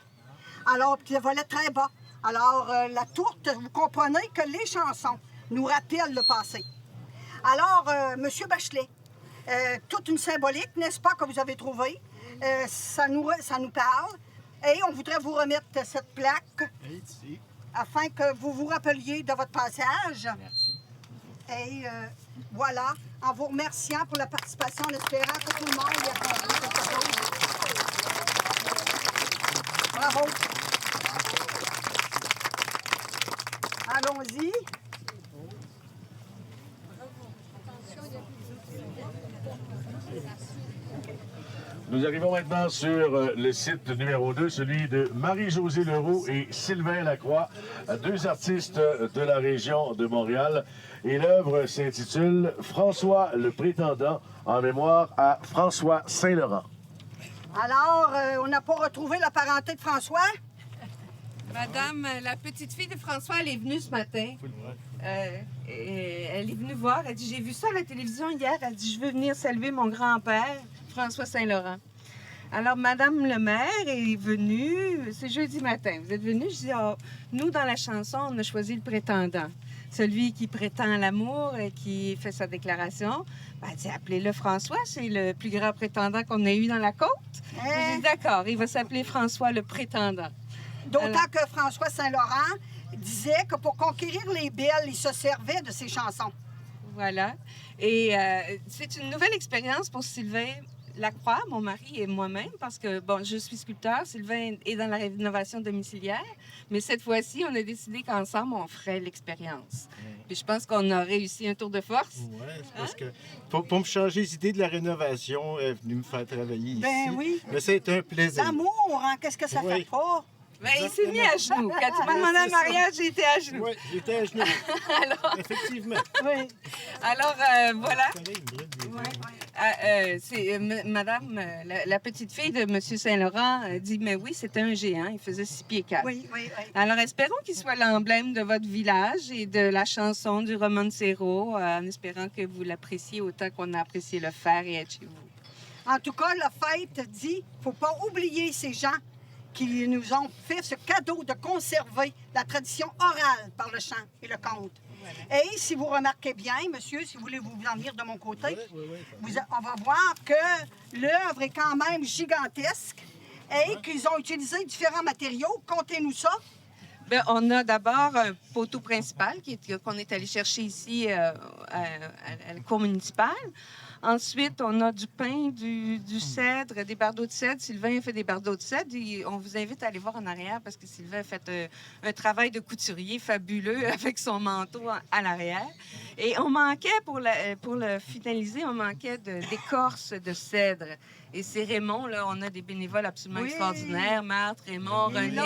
Alors, puis ils volaient très bas. Alors, la tourte, vous comprenez que les chansons nous rappellent le passé. Alors, M. Bachelet, toute une symbolique, n'est-ce pas, que vous avez trouvée. Ça nous parle. Et on voudrait vous remettre cette plaque afin que vous vous rappeliez de votre passage. Merci. Et voilà, en vous remerciant pour la participation, en espérant que tout le monde y a compris quelque chose. Bravo. Allons-y. Nous arrivons maintenant sur le site numéro 2, celui de Marie-Josée Leroux et Sylvain Lacroix, 2 artistes de la région de Montréal. Et l'œuvre s'intitule « François le prétendant » en mémoire à François Saint-Laurent. Alors, on n'a pas retrouvé la parenté de François? Madame, la petite fille de François, elle est venue ce matin. Elle est venue voir. Elle dit, j'ai vu ça à la télévision hier. Elle dit, je veux venir saluer mon grand-père, François Saint-Laurent. Alors, Madame le maire est venue. C'est jeudi matin. Vous êtes venue. Je dis, oh, nous, dans la chanson, on a choisi le prétendant. Celui qui prétend l'amour et qui fait sa déclaration. Ben, elle dit, appelez-le François. C'est le plus grand prétendant qu'on ait eu dans la côte. J'ai dit, d'accord, il va s'appeler François le prétendant. D'autant que François Saint-Laurent disait que pour conquérir les belles, il se servait de ses chansons. Voilà. Et c'est une nouvelle expérience pour Sylvain Lacroix, mon mari et moi-même, parce que, bon, je suis sculpteur, Sylvain est dans la rénovation domiciliaire, mais cette fois-ci, on a décidé qu'ensemble, on ferait l'expérience. Puis je pense qu'on a réussi un tour de force. Oui, c'est parce que pour me changer les idées de la rénovation, elle est venue me faire travailler ici. Ben oui. Mais c'est un plaisir. L'amour, hein, qu'est-ce que ça fait pas? Ben, il s'est mis à genoux. Quand tu m'as demandé un mariage, j'ai été à genoux. Oui, j'étais à genoux. Alors... Effectivement. Oui. Alors, voilà. Madame, la petite fille de M. Saint-Laurent dit, mais oui, c'était un géant, il faisait 6 pieds 4. Oui. Alors, espérons qu'il soit l'emblème de votre village et de la chanson du romancero, en espérant que vous l'appréciez autant qu'on a apprécié le faire et être chez vous. En tout cas, la fête dit, il ne faut pas oublier ces gens qui nous ont fait ce cadeau de conserver la tradition orale par le chant et le conte. Voilà. Et si vous remarquez bien, monsieur, si vous voulez vous en venir de mon côté, on va voir que l'œuvre est quand même gigantesque et qu'ils ont utilisé différents matériaux. Comptez-nous ça. Bien, on a d'abord un poteau principal qu'on est allé chercher ici à la cour municipale. Ensuite, on a du pain, du cèdre, des bardeaux de cèdre. Sylvain a fait des bardeaux de cèdre. On vous invite à aller voir en arrière parce que Sylvain a fait un travail de couturier fabuleux avec son manteau à l'arrière. Et on manquait, pour le finaliser, on manquait d'écorce de cèdre. Et c'est Raymond, là, on a des bénévoles absolument extraordinaires. Marthe, Raymond, René,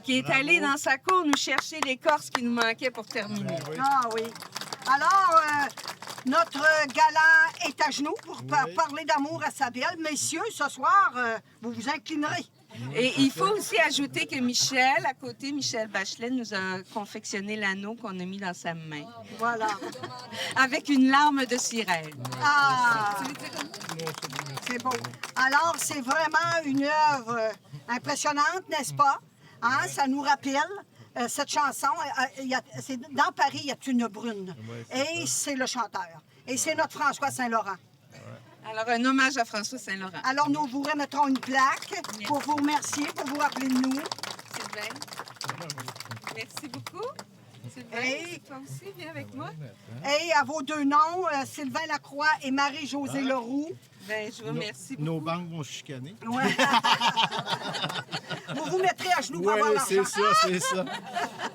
qui est allé dans sa cour nous chercher l'écorce qui nous manquait pour terminer. Ah oui. Alors, notre galant est à genoux pour parler d'amour à sa belle. Messieurs, ce soir, vous vous inclinerez. Et il faut aussi ajouter que Michel, à côté, Michel Bachelet, nous a confectionné l'anneau qu'on a mis dans sa main. Voilà. Avec une larme de sirène. Ah! C'est beau. Alors, c'est vraiment une œuvre impressionnante, n'est-ce pas? Hein? Ça nous rappelle cette chanson. Dans Paris, il y a une brune. Et c'est le chanteur. Et c'est notre François Saint-Laurent. Alors, un hommage à François Saint-Laurent. Alors, nous vous remettrons une plaque pour vous remercier, pour vous rappeler de nous. Sylvain. Merci beaucoup. Sylvain, toi aussi, viens avec moi. Et à vos deux noms, Sylvain Lacroix et Marie-Josée Leroux. Bien, je vous remercie beaucoup. Nos banques vont chicaner. Ouais. Vous vous mettrez à genoux pour avoir l'argent. c'est ça.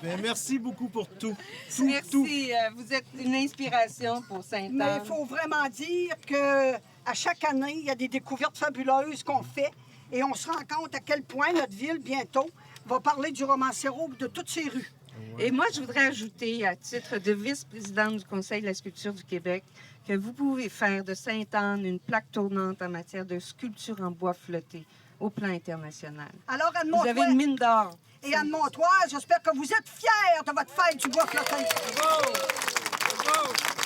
Ben, merci beaucoup pour tout. Merci. Vous êtes une inspiration pour Sainte-Anne. Mais il faut vraiment dire qu'à chaque année, il y a des découvertes fabuleuses qu'on fait et on se rend compte à quel point notre ville, bientôt, va parler du romancero de toutes ses rues. Et moi, je voudrais ajouter, à titre de vice-présidente du Conseil de la sculpture du Québec, que vous pouvez faire de Sainte-Anne une plaque tournante en matière de sculpture en bois flotté au plan international. Alors, Anne vous avez une mine d'or. Et Anne Montoise, j'espère que vous êtes fiers de votre fête du bois flotté.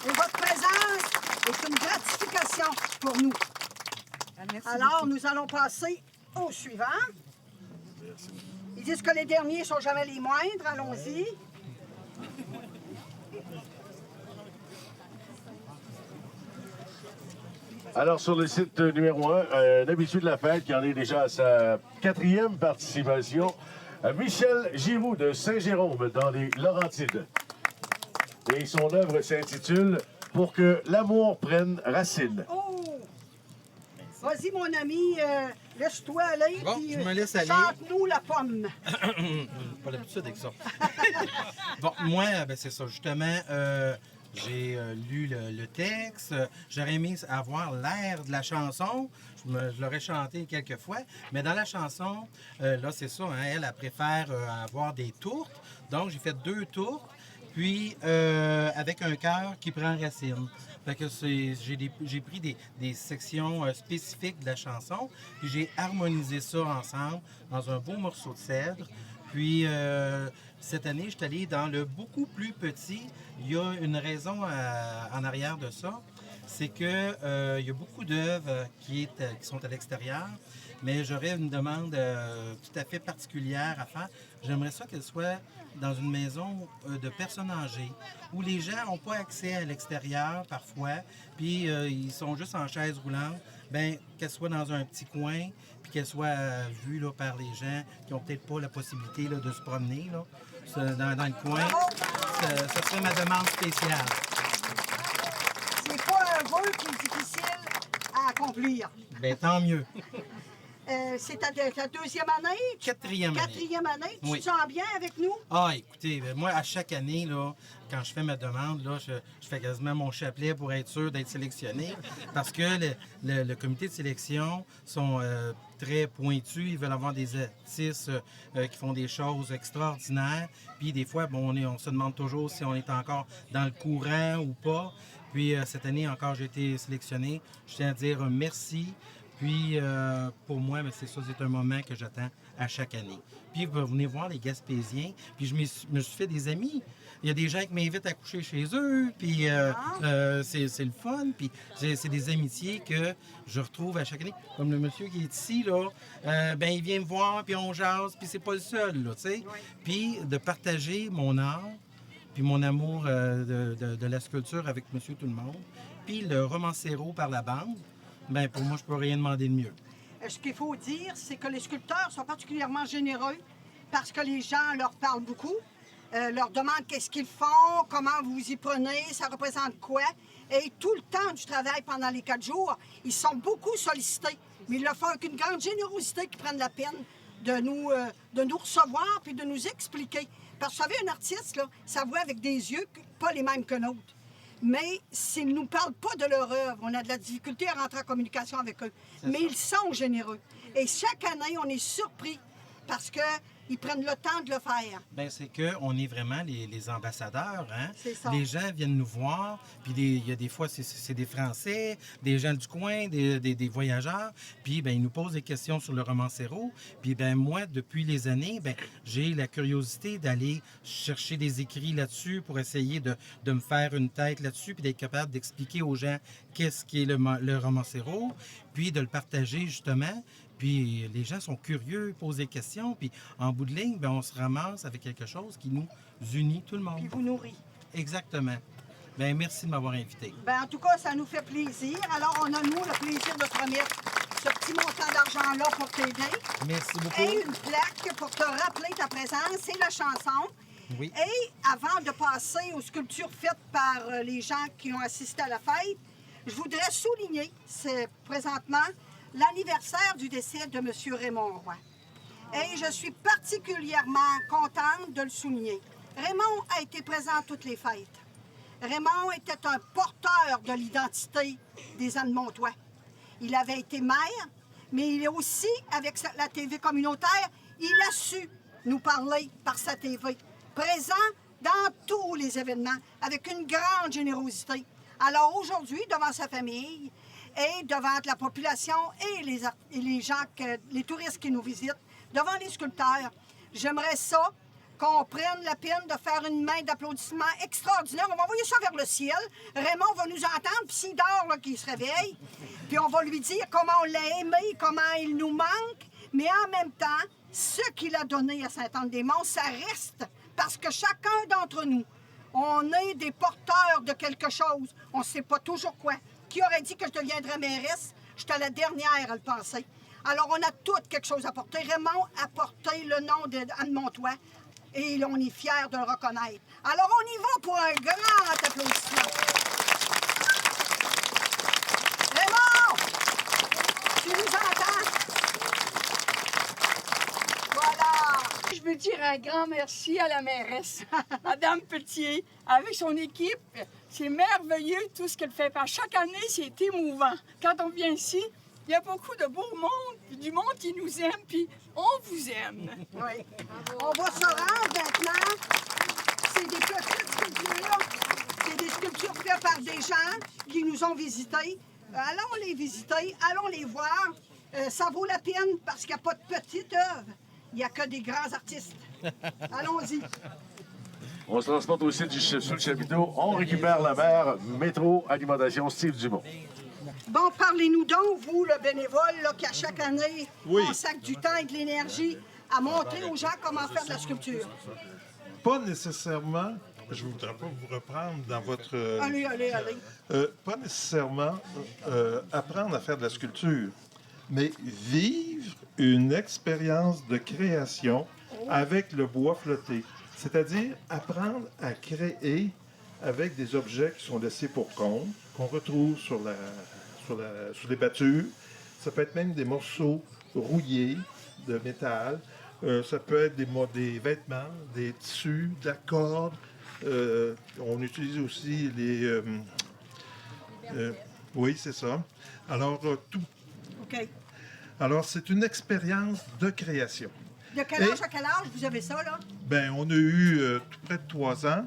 Et votre présence est une gratification pour nous. Merci alors, beaucoup. nous allons passer au suivant. Ils disent que les derniers ne sont jamais les moindres. Allons-y. Alors, sur le site numéro 1, un habitué de la fête qui en est déjà à sa 4e participation, Michel Giroux de Saint-Jérôme dans les Laurentides. Et son œuvre s'intitule « Pour que l'amour prenne racine ». Oh! Vas-y, mon ami, laisse-toi aller. Bon, puis, je me laisse aller. Chante-nous la pomme. Pas l'habitude avec ça. Bon, moi, ben, c'est ça, justement. J'ai lu le texte. J'aurais aimé avoir l'air de la chanson. Je l'aurais chanté quelques fois. Mais dans la chanson, là, c'est ça. Hein, elle préfère avoir des tourtes. Donc, j'ai fait 2 tourtes. Puis, avec un cœur qui prend racine. Fait que j'ai pris des sections spécifiques de la chanson. Puis, j'ai harmonisé ça ensemble dans un beau morceau de cèdre. Puis, cette année, je suis allé dans le beaucoup plus petit. Il y a une raison en arrière de ça. C'est que il y a beaucoup d'œuvres qui sont à l'extérieur, mais j'aurais une demande tout à fait particulière à faire. J'aimerais ça qu'elle soit dans une maison de personnes âgées, où les gens n'ont pas accès à l'extérieur parfois, puis ils sont juste en chaise roulante. Bien, qu'elle soit dans un petit coin, puis qu'elle soit vue là, par les gens qui n'ont peut-être pas la possibilité là, de se promener là, dans le coin. Ça serait ma demande spéciale. C'est pas un vœu qui est difficile à accomplir. Bien, tant mieux. C'est ta 2e année? 4e année. 4e année. Tu Oui. te sens bien avec nous? Ah, écoutez, moi, à chaque année, là, quand je fais ma demande, là, je fais quasiment mon chapelet pour être sûr d'être sélectionné. Parce que le comité de sélection sont très pointus. Ils veulent avoir des artistes qui font des choses extraordinaires. Puis des fois, bon, on se demande toujours si on est encore dans le courant ou pas. Puis cette année encore, j'ai été sélectionné. Je tiens à dire merci. Puis pour moi, c'est ça, c'est un moment que j'attends à chaque année. Puis venez voir les Gaspésiens. Puis je me suis fait des amis. Il y a des gens qui m'invitent à coucher chez eux, puis c'est le fun, puis c'est des amitiés que je retrouve à chaque année. Comme le monsieur qui est ici, là, il vient me voir, puis on jase, puis c'est pas le seul, là, tu sais. Puis de partager mon art, puis mon amour de la sculpture avec monsieur tout le monde, puis le romancero par la bande, pour moi, je peux rien demander de mieux. Ce qu'il faut dire, c'est que les sculpteurs sont particulièrement généreux parce que les gens leur parlent beaucoup. Leur demandent qu'est-ce qu'ils font, comment vous y prenez, ça représente quoi. Et tout le temps du travail pendant les 4 jours, ils sont beaucoup sollicités. Mais ils le font avec une grande générosité qui prennent la peine de nous recevoir puis de nous expliquer. Parce que vous savez, un artiste, là, ça voit avec des yeux pas les mêmes que nôtres. Mais s'ils ne nous parlent pas de leur œuvre, on a de la difficulté à rentrer en communication avec eux. Mais ils sont généreux. Et chaque année, on est surpris parce qu'ils prennent le temps de le faire. C'est qu'on est vraiment les ambassadeurs. Hein? C'est ça. Les gens viennent nous voir, puis il y a des fois, c'est des Français, des gens du coin, des voyageurs, puis ils nous posent des questions sur le romancero. Puis moi, depuis les années, j'ai la curiosité d'aller chercher des écrits là-dessus pour essayer de me faire une tête là-dessus, puis d'être capable d'expliquer aux gens qu'est-ce qui est le romancero, puis de le partager justement. Puis les gens sont curieux, posent des questions, puis en bout de ligne, on se ramasse avec quelque chose qui nous unit tout le monde. Puis vous nourrit. Exactement. Merci de m'avoir invité. En tout cas, ça nous fait plaisir. Alors, on a, nous, le plaisir de te remettre ce petit montant d'argent-là pour t'aider. Merci beaucoup. Et une plaque pour te rappeler ta présence. C'est la chanson. Oui. Et avant de passer aux sculptures faites par les gens qui ont assisté à la fête, je voudrais souligner, c'est présentement l'anniversaire du décès de M. Raymond Roy. Et je suis particulièrement contente de le souligner. Raymond a été présent à toutes les fêtes. Raymond était un porteur de l'identité des Anne-Montois. Il avait été maire, mais il est aussi, avec la TV communautaire, il a su nous parler par sa TV. Présent dans tous les événements, avec une grande générosité. Alors aujourd'hui, devant sa famille et devant la population et les gens, les touristes qui nous visitent, devant les sculpteurs, j'aimerais ça qu'on prenne la peine de faire une main d'applaudissement extraordinaire. On va envoyer ça vers le ciel. Raymond va nous entendre, puis s'il dort, qu'il se réveille. Puis on va lui dire comment on l'a aimé, comment il nous manque. Mais en même temps, ce qu'il a donné à Sainte-Anne-des-Monts, ça reste. Parce que chacun d'entre nous, on est des porteurs de quelque chose. On ne sait pas toujours quoi. Qui aurait dit que je deviendrais mairesse? J'étais la dernière à le penser. Alors, on a toutes quelque chose à porter. Raymond a porté le nom d'Anne-Montois et on est fiers de le reconnaître. Alors, on y va pour un grand applaudissement. Raymond! Tu nous entends? Voilà! Je veux dire un grand merci à la mairesse, Madame Petier, avec son équipe. C'est merveilleux tout ce qu'elle fait. Chaque année, c'est émouvant. Quand on vient ici, il y a beaucoup de beau monde, puis du monde qui nous aime, puis on vous aime. Oui. On va se rendre maintenant. C'est des petites sculptures. C'est des sculptures faites par des gens qui nous ont visités. Allons les visiter, allons les voir. Ça vaut la peine parce qu'il n'y a pas de petite œuvre. Il n'y a que des grands artistes. Allons-y. On se transporte aussi sous le chapiteau. On récupère la mer Métro Alimentation Steve Dumont. Bon, parlez-nous donc, vous, le bénévole, là, qui à chaque année consacre du temps et de l'énergie à montrer aux gens comment faire de la sculpture. Pas nécessairement, je ne voudrais pas vous reprendre dans votre... Allez. Pas nécessairement apprendre à faire de la sculpture, mais vivre une expérience de création avec le bois flotté. C'est-à-dire apprendre à créer avec des objets qui sont laissés pour compte, qu'on retrouve sur les battures. Ça peut être même des morceaux rouillés de métal. Ça peut être des vêtements, des tissus, de la corde. On utilise aussi les... oui, c'est ça. Alors, tout. OK. Alors, c'est une expérience de création. De quel âge à quel âge vous avez ça, là? Bien, on a eu tout près de 3 ans.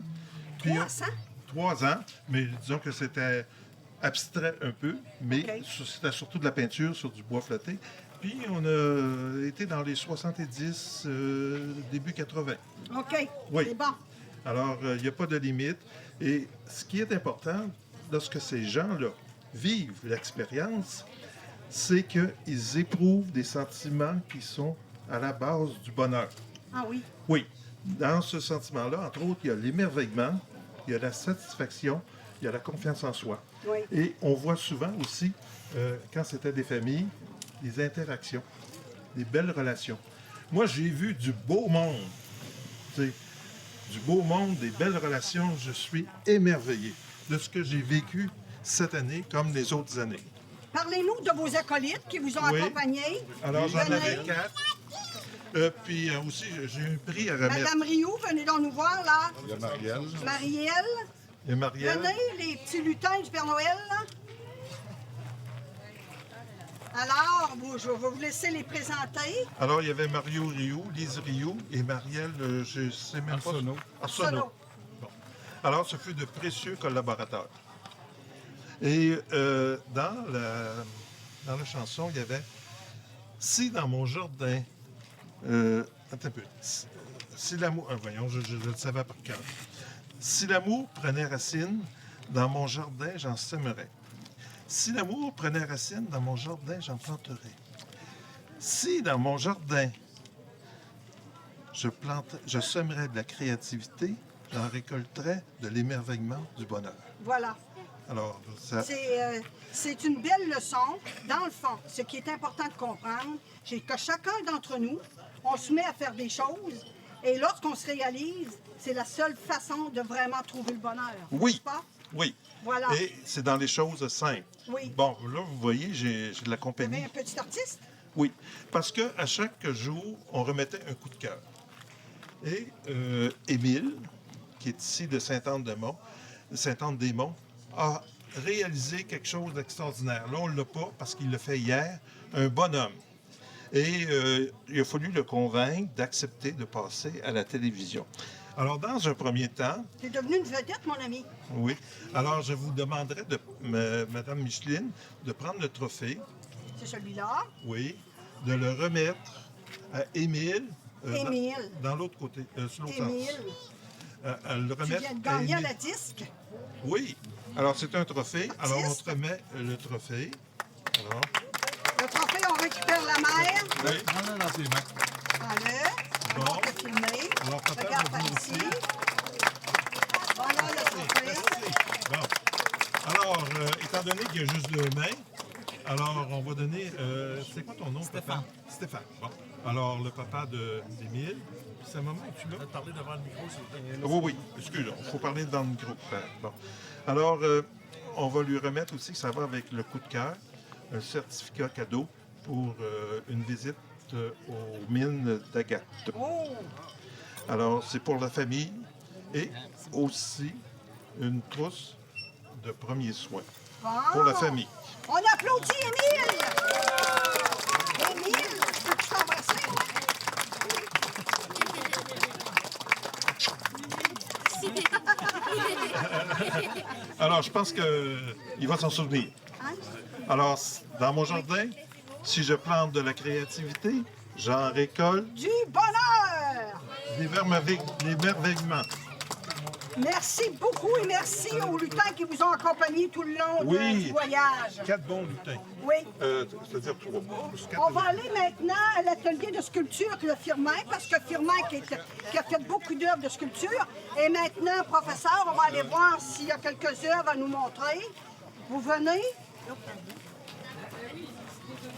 300? 3 ans, mais disons que c'était abstrait un peu, mais c'était surtout de la peinture sur du bois flotté. Puis on a été dans les 70, début 80. OK, Oui. c'est bon. Alors, il n'y a pas de limite. Et ce qui est important, lorsque ces gens-là vivent l'expérience, c'est qu'ils éprouvent des sentiments qui sont à la base du bonheur. Ah oui? Oui. Dans ce sentiment-là, entre autres, il y a l'émerveillement, il y a la satisfaction, il y a la confiance en soi. Oui. Et on voit souvent aussi, quand c'était des familles, des interactions, des belles relations. Moi, j'ai vu du beau monde. Tu sais, du beau monde, des belles relations. Je suis émerveillé de ce que j'ai vécu cette année comme les autres années. Parlez-nous de vos acolytes qui vous ont Oui. accompagnés. Alors, j'en Venez. avais 4. Puis aussi, j'ai un prix à remettre. Madame Rioux, venez donc nous voir, là. Il y a Marielle. Marielle. Il y a Marielle. Venez, les petits lutins du Père Noël, là. Alors, je vais vous laisser les présenter. Alors, il y avait Mario Rioux, Lise Rioux et Marielle, je ne sais même pas. Arsenault. Bon. Alors, ce fut de précieux collaborateurs. Et dans la chanson, il y avait « Si dans mon jardin... attends un peu. Si l'amour... voyons, je le savais par cœur. « Si l'amour prenait racine, dans mon jardin, j'en sèmerais. Si l'amour prenait racine, dans mon jardin, j'en planterais. Si dans mon jardin, je sèmerais de la créativité, j'en récolterais de l'émerveillement, du bonheur. » Voilà. Alors, ça... C'est une belle leçon. Dans le fond, ce qui est important de comprendre, c'est que chacun d'entre nous, on se met à faire des choses, et lorsqu'on se réalise, c'est la seule façon de vraiment trouver le bonheur. Oui. N'est-ce pas? Oui. Voilà. Et c'est dans les choses simples. Oui. Bon, là, vous voyez, j'ai de la Vous compagnie. avez un petit artiste? Oui, parce qu'à chaque jour, on remettait un coup de cœur. Et Émile, qui est ici de Saint-Anne-des-Monts, a réalisé quelque chose d'extraordinaire. Là, on ne l'a pas parce qu'il l'a fait hier, un bonhomme. Et il a fallu le convaincre d'accepter de passer à la télévision. Alors, dans un premier temps... Tu es devenu une vedette, mon ami. Oui. Alors, je vous demanderai de Madame Micheline de prendre le trophée. C'est celui-là. Oui. De le remettre à Émile. Émile. Dans l'autre côté, sur l'autre Émile. sens. À le Tu remettre viens de à gagner à Émile. la disque. Oui. Alors, c'est un trophée. Artiste. Alors, on te remet le trophée. Alors. Le trophée, on récupère la mère. Oui. Non, dans ses mains. Allez. Bon. On va filmer. Alors, papa Regarde va par vous ici. aussi. Voilà le trophée. Bon. Alors, étant donné qu'il y a juste 2 mains, alors on va donner... c'est quoi ton nom, Stéphane? Papa? Stéphane. Bon. Alors, le papa d'Émile. C'est un moment où tu l'as? Parler devant le micro, s'il vous plaît. Oui, oui. Excuse, il faut parler dans le micro. Bon. Alors, on va lui remettre aussi, ça va avec le coup de cœur, un certificat cadeau pour une visite aux mines d'Agathe. Oh! Alors, c'est pour la famille et aussi une trousse de premiers soins pour la famille. On applaudit Émile! Émile, peux-tu t'embrasser? Alors, je pense qu'il va s'en souvenir. Alors, dans mon jardin, si je plante de la créativité, j'en récolte Du bonheur! l'émerveillement. Merci beaucoup et merci aux lutins qui vous ont accompagné tout le long du voyage. 4 bons lutins. Oui. C'est-à-dire 3. On va aller maintenant à l'atelier de sculpture avec le Firmin, parce que Firmin qui a fait beaucoup d'œuvres de sculpture. Et maintenant, professeur, on va aller voir s'il y a quelques œuvres à nous montrer. Vous venez?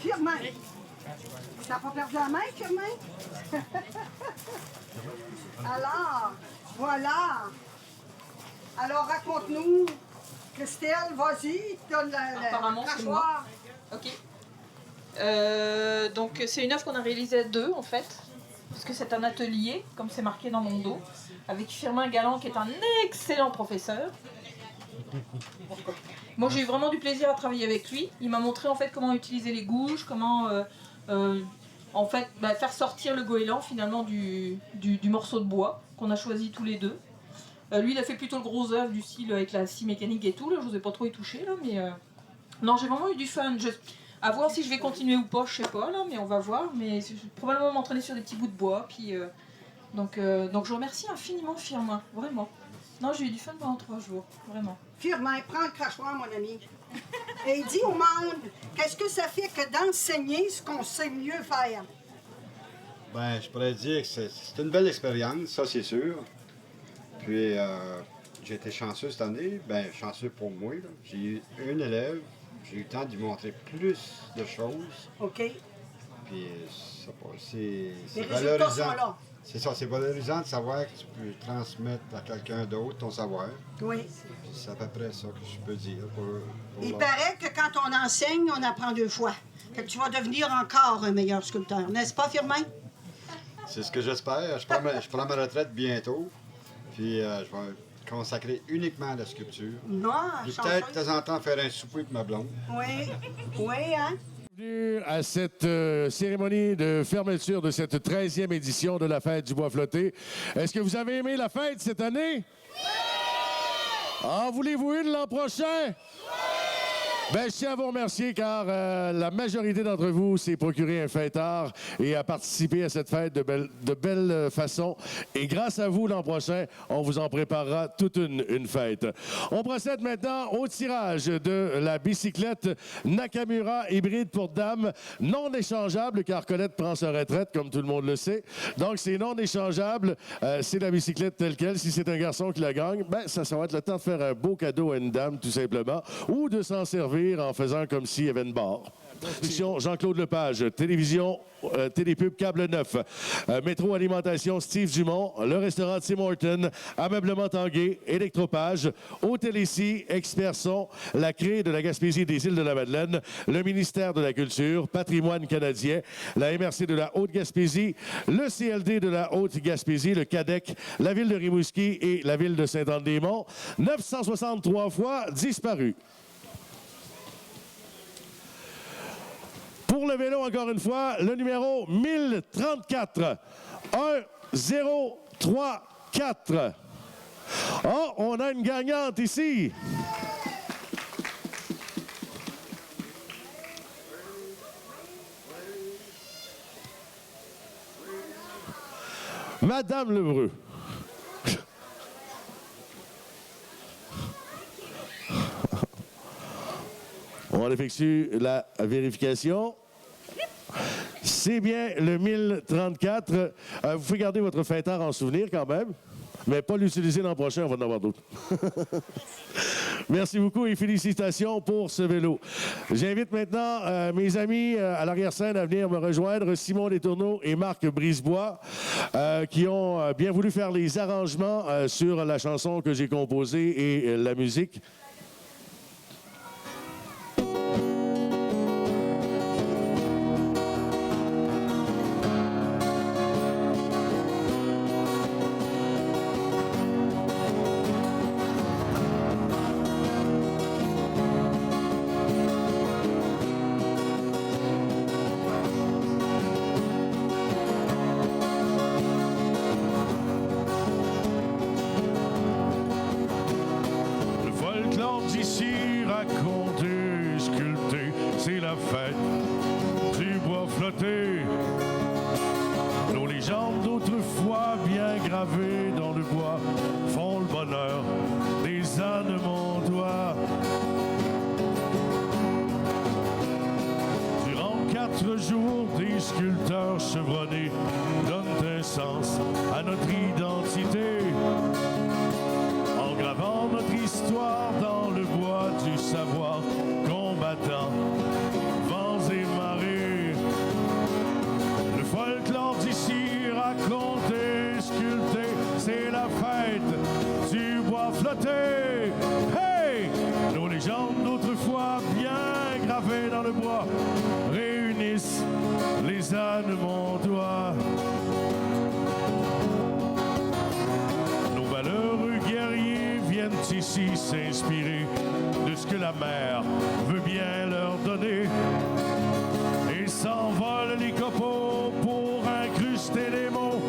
Firmin. T'as pas perdu la main, Firmin? Alors, voilà. Alors, raconte-nous, Christelle, vas-y, donne la Apparemment, c'est moi. OK. Donc, c'est une œuvre qu'on a réalisée à 2, en fait. Parce que c'est un atelier, comme c'est marqué dans mon dos, avec Firmin Galland, qui est un excellent professeur. Moi, j'ai eu vraiment du plaisir à travailler avec lui. Il m'a montré, en fait, comment utiliser les gouges, comment... en fait, faire sortir le goéland finalement du morceau de bois qu'on a choisi tous les deux. Lui, il a fait plutôt le gros œuvre du style avec la scie mécanique et tout. Là, je vous ai pas trop y touché, là, mais non, j'ai vraiment eu du fun. À voir si je vais continuer ou pas, je sais pas, là, mais on va voir. Mais je vais probablement m'entraîner sur des petits bouts de bois. Puis, donc je vous remercie infiniment, Firmin, vraiment. Non, j'ai eu du fun pendant 3 jours, vraiment. Firmin, prends le crachoir, mon ami. Et dis au monde, qu'est-ce que ça fait que d'enseigner ce qu'on sait mieux faire? Ben, je pourrais dire que c'est une belle expérience, ça c'est sûr. Puis, j'ai été chanceux cette année. Ben, chanceux pour moi. J'ai eu un élève, j'ai eu le temps de lui montrer plus de choses. OK. Puis, c'est Les résultats valorisant. sont là. C'est ça, c'est valorisant de savoir que tu peux transmettre à quelqu'un d'autre ton savoir. Oui. Puis c'est à peu près ça que je peux dire. Il paraît que quand on enseigne, on apprend 2 fois. Que tu vas devenir encore un meilleur sculpteur. N'est-ce pas, Firmin? C'est ce que j'espère. Je prends ma retraite bientôt. Puis, je vais consacrer uniquement à la sculpture. Non, puis peut-être de temps en temps faire un souper avec ma blonde. Oui, oui, hein? Bienvenue à cette cérémonie de fermeture de cette 13e édition de la Fête du Bois Flotté. Est-ce que vous avez aimé la fête cette année? En voulez-vous une l'an prochain? Ben, je tiens à vous remercier car la majorité d'entre vous s'est procuré un fêtard et a participé à cette fête de belle façon. Et grâce à vous, l'an prochain, on vous en préparera toute une fête. On procède maintenant au tirage de la bicyclette Nakamura hybride pour dames, non échangeable car Colette prend sa retraite, comme tout le monde le sait. Donc, c'est non échangeable. C'est la bicyclette telle quelle. Si c'est un garçon qui la gagne, ben, ça va être le temps de faire un beau cadeau à une dame, tout simplement, ou de s'en servir en faisant comme s'il y avait une barre. Production Jean-Claude Lepage, télévision, télépub câble 9, métro alimentation Steve Dumont, le restaurant Tim Horton, ameublement Tanguay, Électropage, Hôtel ici, Expert Son, la CRE de la Gaspésie des îles de la Madeleine, le ministère de la Culture, Patrimoine canadien, la MRC de la Haute-Gaspésie, le CLD de la Haute-Gaspésie, le CADEC, la ville de Rimouski et la ville de Sainte-Anne-des-Monts, 963 fois disparu. Pour le vélo, encore une fois, le numéro 1034. 1034. Oh, on a une gagnante ici. Madame Lebreu. On effectue la vérification. C'est bien le 1034. Vous pouvez garder votre fêtard en souvenir quand même, mais pas l'utiliser l'an prochain, on va en avoir d'autres. Merci beaucoup et félicitations pour ce vélo. J'invite maintenant mes amis à l'arrière-scène à venir me rejoindre, Simon Letourneau et Marc Brisebois, qui ont bien voulu faire les arrangements sur la chanson que j'ai composée et la musique. Nos légendes d'autrefois bien gravées dans le bois font le bonheur des ânes montois. Durant 4 jours, des sculpteurs chevronnés donnent un sens à notre identité. En gravant notre histoire dans le bois du savoir combattant vents et marées. Le folklore d'ici raconté, sculpté, c'est la fête du bois flotté. Hey! Nos légendes d'autrefois bien gravées dans le bois réunissent les ânes montois. Nos valeureux guerriers viennent ici s'inspirer de ce que la mer veut bien leur donner. Et s'envolent les copeaux pour incruster les mots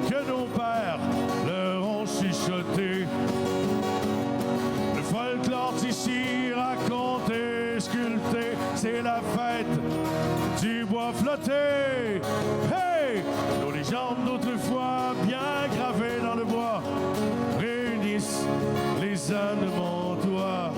que nos pères leur ont chuchotés. sculpté, c'est la fête du bois flotté. Hey! Nos légendes d'autrefois, bien gravées dans le bois, réunissent les ânes de Montois.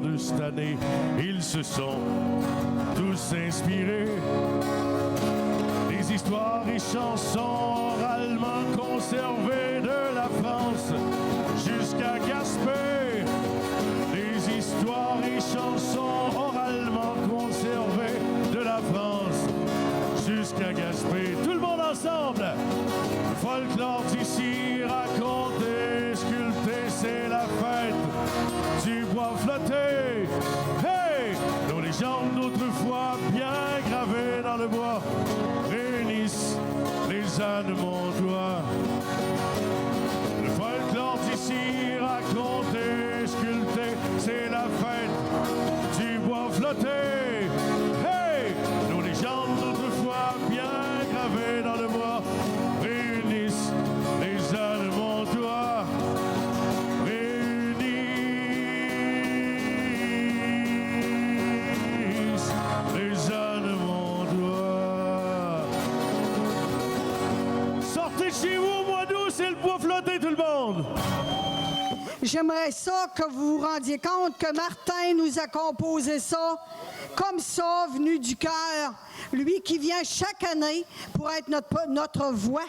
De cette année, ils se sont tous inspirés des histoires et chansons oralement conservées de la France jusqu'à Gaspé. Des histoires et chansons oralement conservées de la France jusqu'à Gaspé. Tout le monde ensemble! Le folklore d'ici raconté, sculpté, c'est la fête du bois flotté. Hey! Nos légendes d'autrefois, bien gravées dans le bois, réunissent les ânes montois. Le folklore d'ici raconté, sculpté, c'est la fête du bois flotté. Hey! Nos légendes d'autrefois, bien gravées dans le bois, réunissent les ânes montois. Chez vous au mois d'août, c'est le bois flotté, tout le monde! J'aimerais ça que vous vous rendiez compte que Martin nous a composé ça, comme ça, venu du cœur. Lui qui vient chaque année pour être notre voix.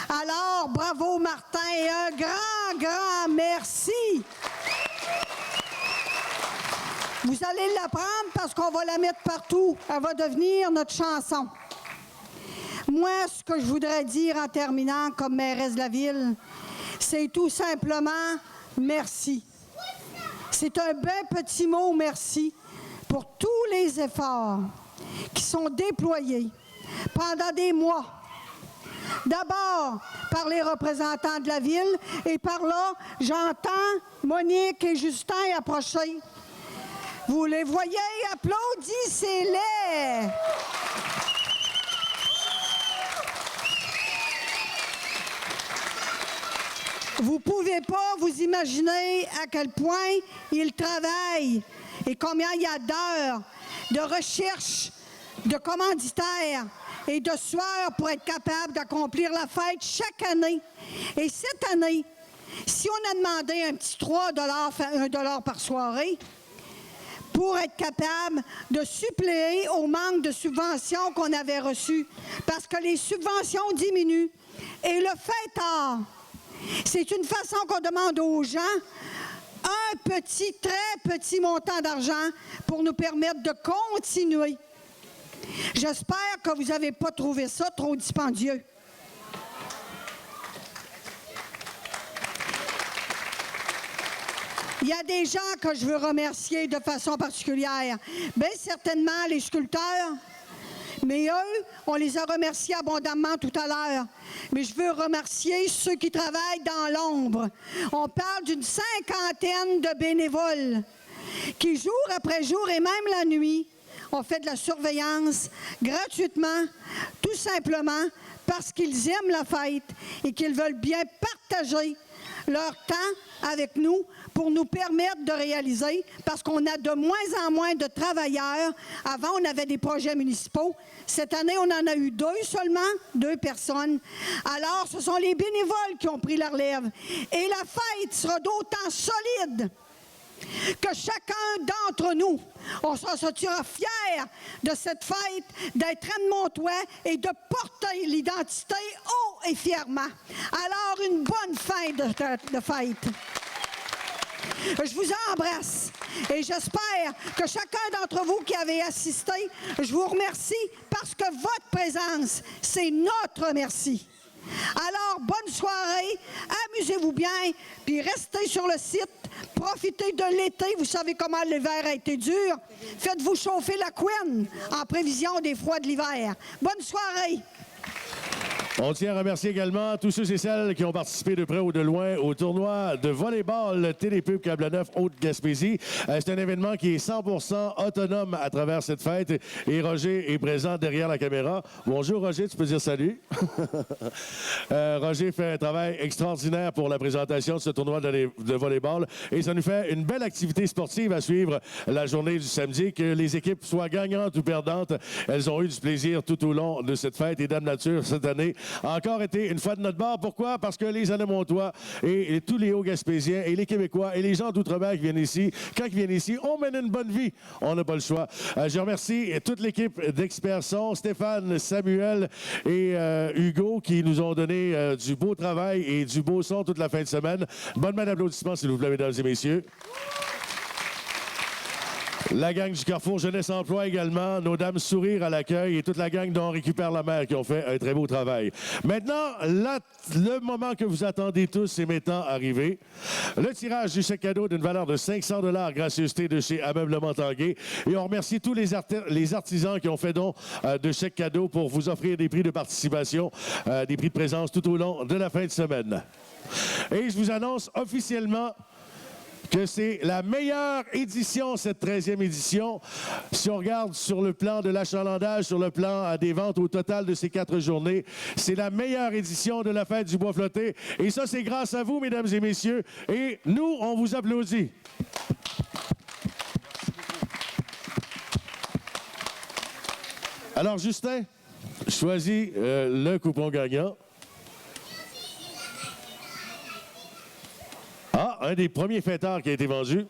Alors, bravo Martin et un grand merci! Vous allez l'apprendre parce qu'on va la mettre partout. Elle va devenir notre chanson. Moi, ce que je voudrais dire en terminant comme mairesse de la ville, c'est tout simplement merci. C'est un bien petit mot merci pour tous les efforts qui sont déployés pendant des mois. D'abord par les représentants de la ville et par là, j'entends Monique et Justin approcher. Vous les voyez, applaudissez-les! Vous ne pouvez pas vous imaginer à quel point ils travaillent et combien il y a d'heures de recherche, de commanditaires et de sueur pour être capable d'accomplir la fête chaque année. Et cette année, si on a demandé un petit 3 $, $1 par soirée, pour être capable de suppléer au manque de subventions qu'on avait reçues, parce que les subventions diminuent. Et le fêtard, c'est une façon qu'on demande aux gens un petit, très petit montant d'argent pour nous permettre de continuer. J'espère que vous n'avez pas trouvé ça trop dispendieux. Il y a des gens que je veux remercier de façon particulière. Bien certainement les sculpteurs, mais eux, on les a remerciés abondamment tout à l'heure. Mais je veux remercier ceux qui travaillent dans l'ombre. On parle d'une 50aine de bénévoles qui, jour après jour et même la nuit, ont fait de la surveillance gratuitement, tout simplement parce qu'ils aiment la fête et qu'ils veulent bien partager leur temps avec nous pour nous permettre de réaliser, parce qu'on a de moins en moins de travailleurs. Avant, on avait des projets municipaux. Cette année, on en a eu 2 seulement, 2 personnes. Alors, ce sont les bénévoles qui ont pris la relève. Et la fête sera d'autant solide que chacun d'entre nous, on s'en sortira fiers de cette fête, d'être Anne-Montois et de porter l'identité haut et fièrement. Alors, une bonne fin de fête. Je vous embrasse et j'espère que chacun d'entre vous qui avez assisté, je vous remercie parce que votre présence, c'est notre merci. Alors, bonne soirée, amusez-vous bien, puis restez sur le site, profitez de l'été, vous savez comment l'hiver a été dur. Faites-vous chauffer la couenne en prévision des froids de l'hiver. Bonne soirée! On tient à remercier également tous ceux et celles qui ont participé de près ou de loin au tournoi de volleyball Télépub Câble-Neuf Haute-Gaspésie. C'est un événement qui est 100% autonome à travers cette fête et Roger est présent derrière la caméra. Bonjour Roger, tu peux dire salut. Roger fait un travail extraordinaire pour la présentation de ce tournoi de volleyball et ça nous fait une belle activité sportive à suivre la journée du samedi. Que les équipes soient gagnantes ou perdantes, elles ont eu du plaisir tout au long de cette fête et Dame Nature cette année a encore été une fois de notre bord. Pourquoi? Parce que les Annemontois et tous les Hauts-Gaspésiens et les Québécois et les gens d'outre-mer qui viennent ici, quand ils viennent ici, on mène une bonne vie. On n'a pas le choix. Je remercie toute l'équipe d'experts son, Stéphane, Samuel et Hugo qui nous ont donné du beau travail et du beau son toute la fin de semaine. Bonne main d'applaudissements, s'il vous plaît, mesdames et messieurs. La gang du Carrefour Jeunesse Emploi également, nos dames sourire à l'accueil et toute la gang dont récupère la mer qui ont fait un très beau travail. Maintenant, le moment que vous attendez tous est maintenant arrivé. Le tirage du chèque cadeau d'une valeur de 500 $, gracieuseté de chez Ameublement Tanguay. Et on remercie tous les artisans qui ont fait don de chèques cadeaux pour vous offrir des prix de participation, des prix de présence tout au long de la fin de semaine. Et je vous annonce officiellement que c'est la meilleure édition, cette 13e édition. Si on regarde sur le plan de l'achalandage, sur le plan des ventes au total de ces 4 journées, c'est la meilleure édition de la fête du bois flotté. Et ça, c'est grâce à vous, mesdames et messieurs. Et nous, on vous applaudit. Alors, Justin, choisis le coupon gagnant. Ah, un des premiers fêtards qui a été vendu.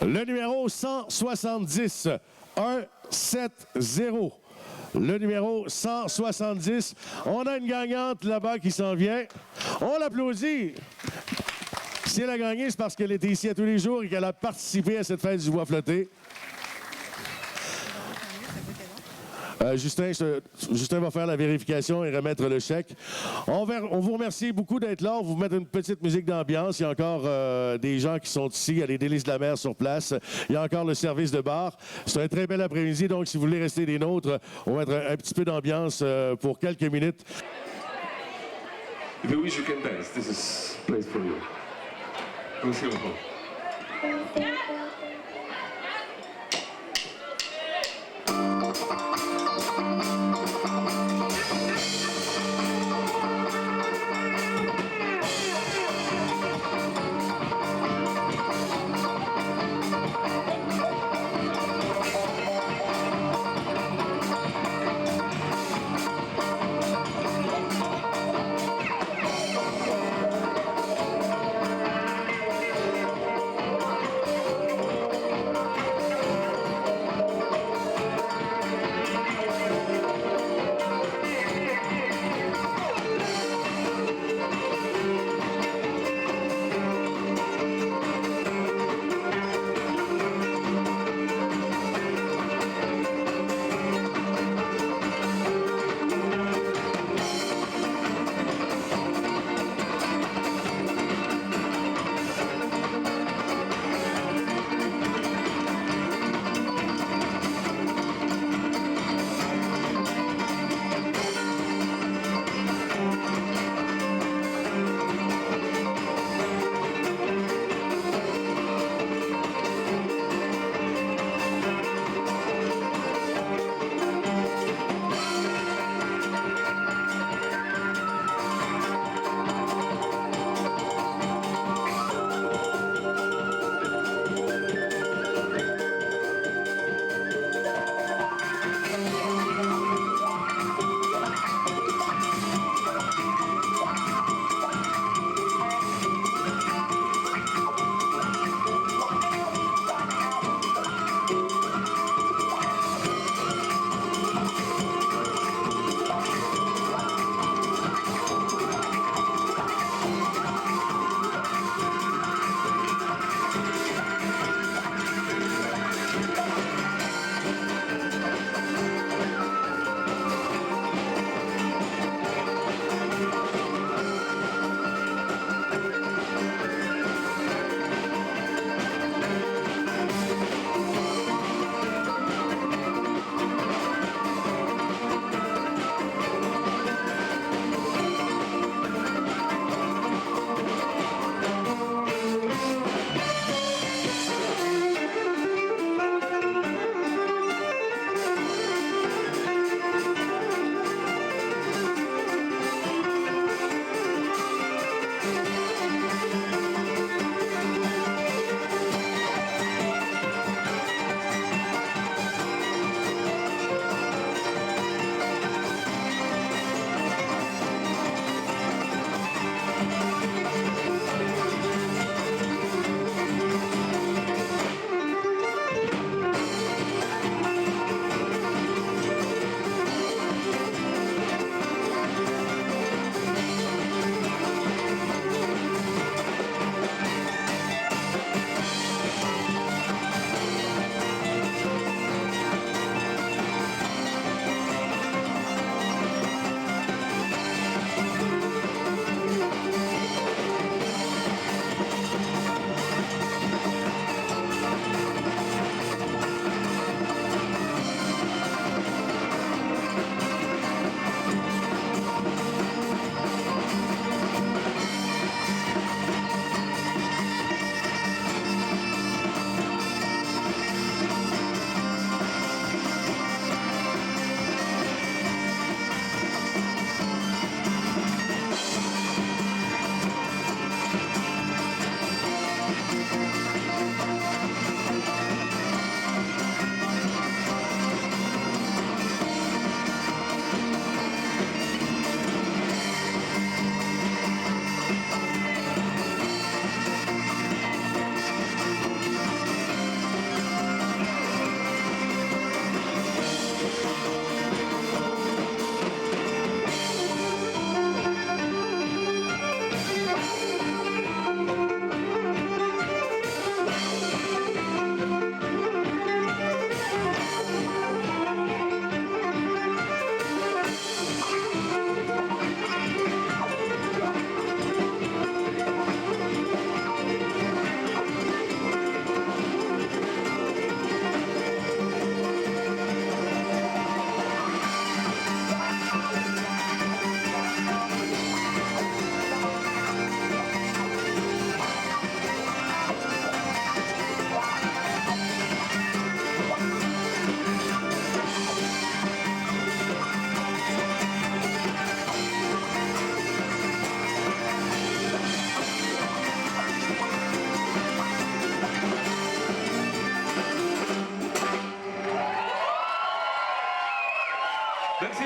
Le numéro 170, 170. Le numéro 170. On a une gagnante là-bas qui s'en vient. On l'applaudit. Si elle a gagné, c'est parce qu'elle était ici à tous les jours et qu'elle a participé à cette fête du bois flotté. Justin va faire la vérification et remettre le chèque. On vous remercie beaucoup d'être là. On va vous mettre une petite musique d'ambiance. Il y a encore des gens qui sont ici. Il y a les Délices de la mer sur place. Il y a encore le service de bar. C'est un très bel après-midi. Donc, si vous voulez rester des nôtres, on va mettre un petit peu d'ambiance pour quelques minutes. If you wish, you can dance. This is a place for you. Merci beaucoup.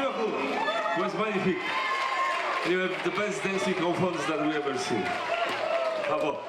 beautiful. It was magnifique. You have the best dancing confounds that we ever seen. Bravo.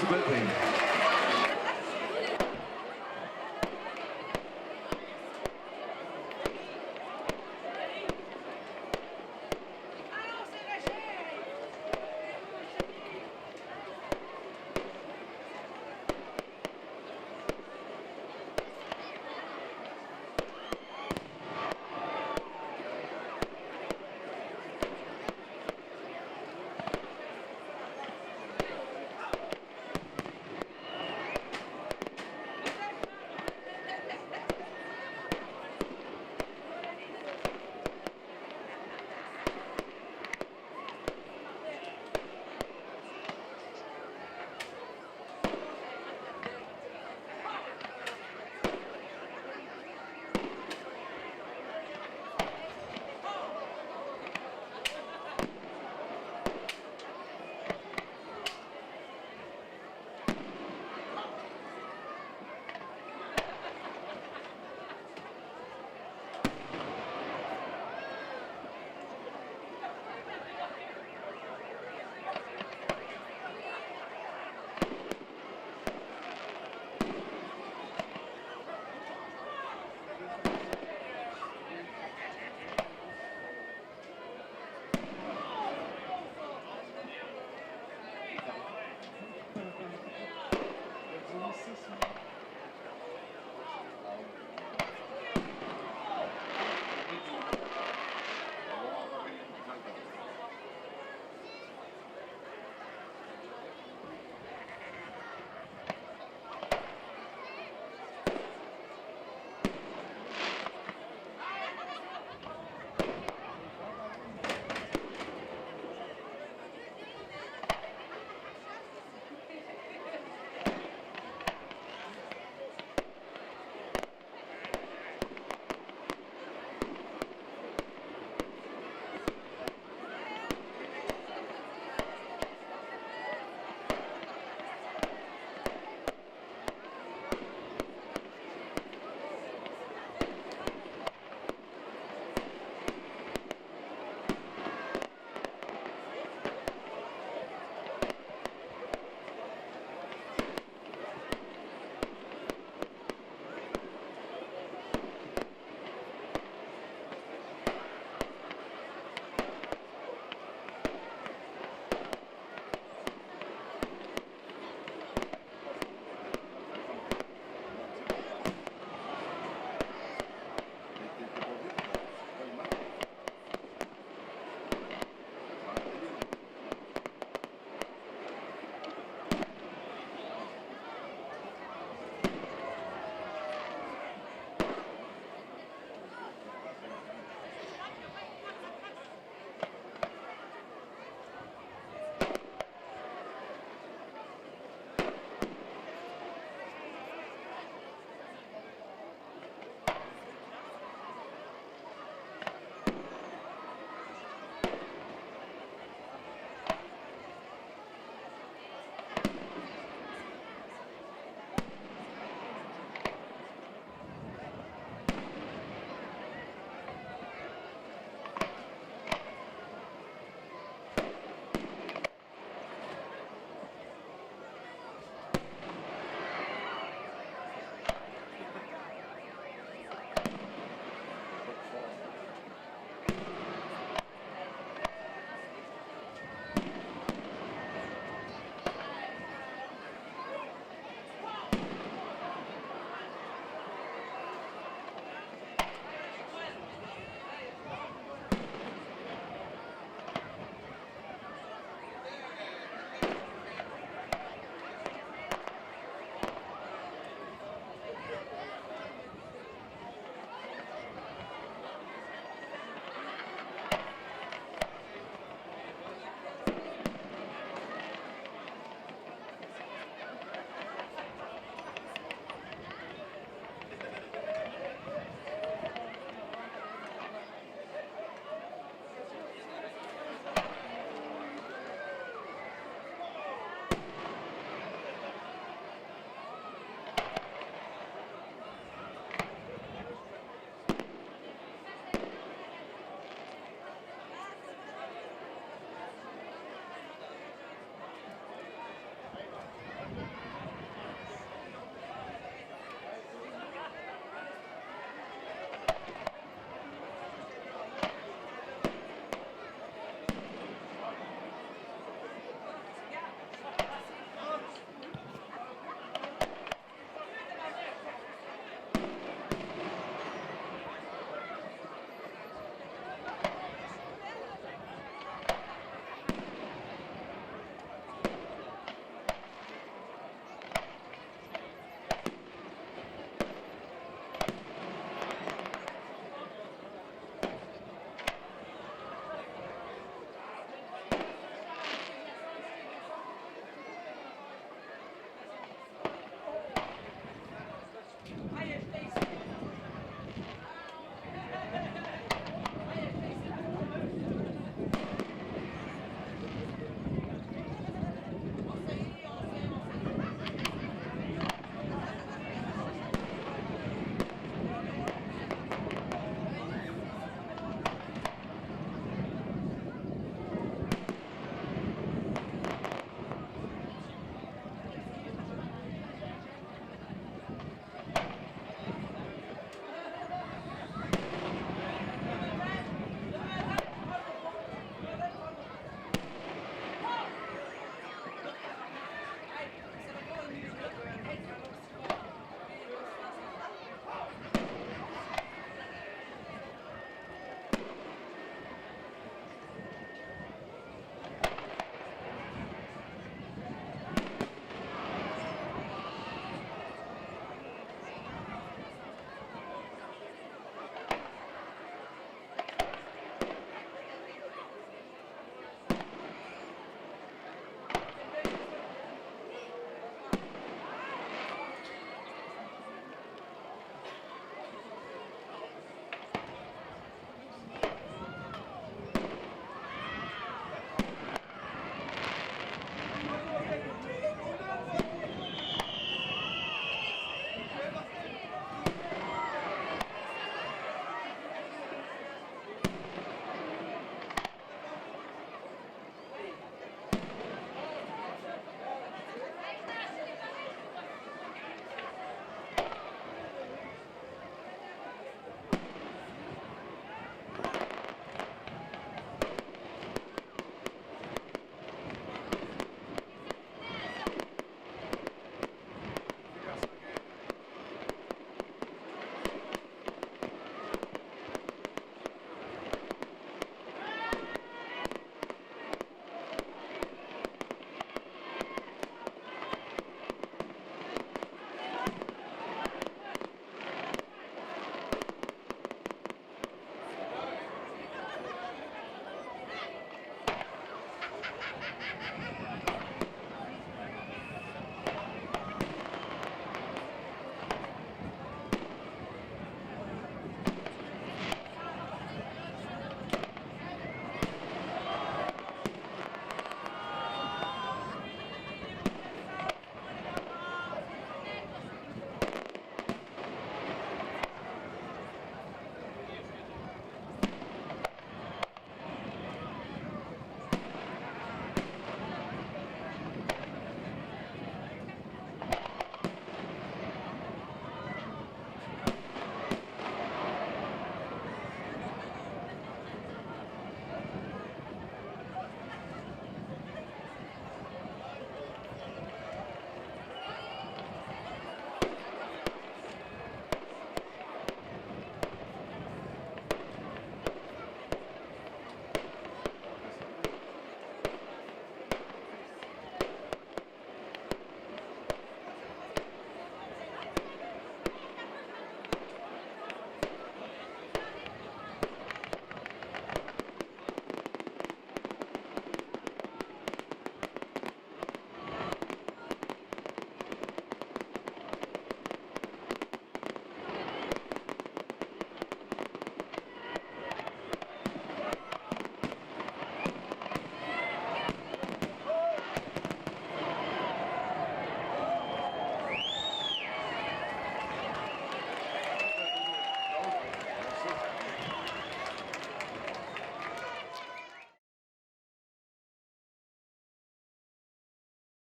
a bad thing.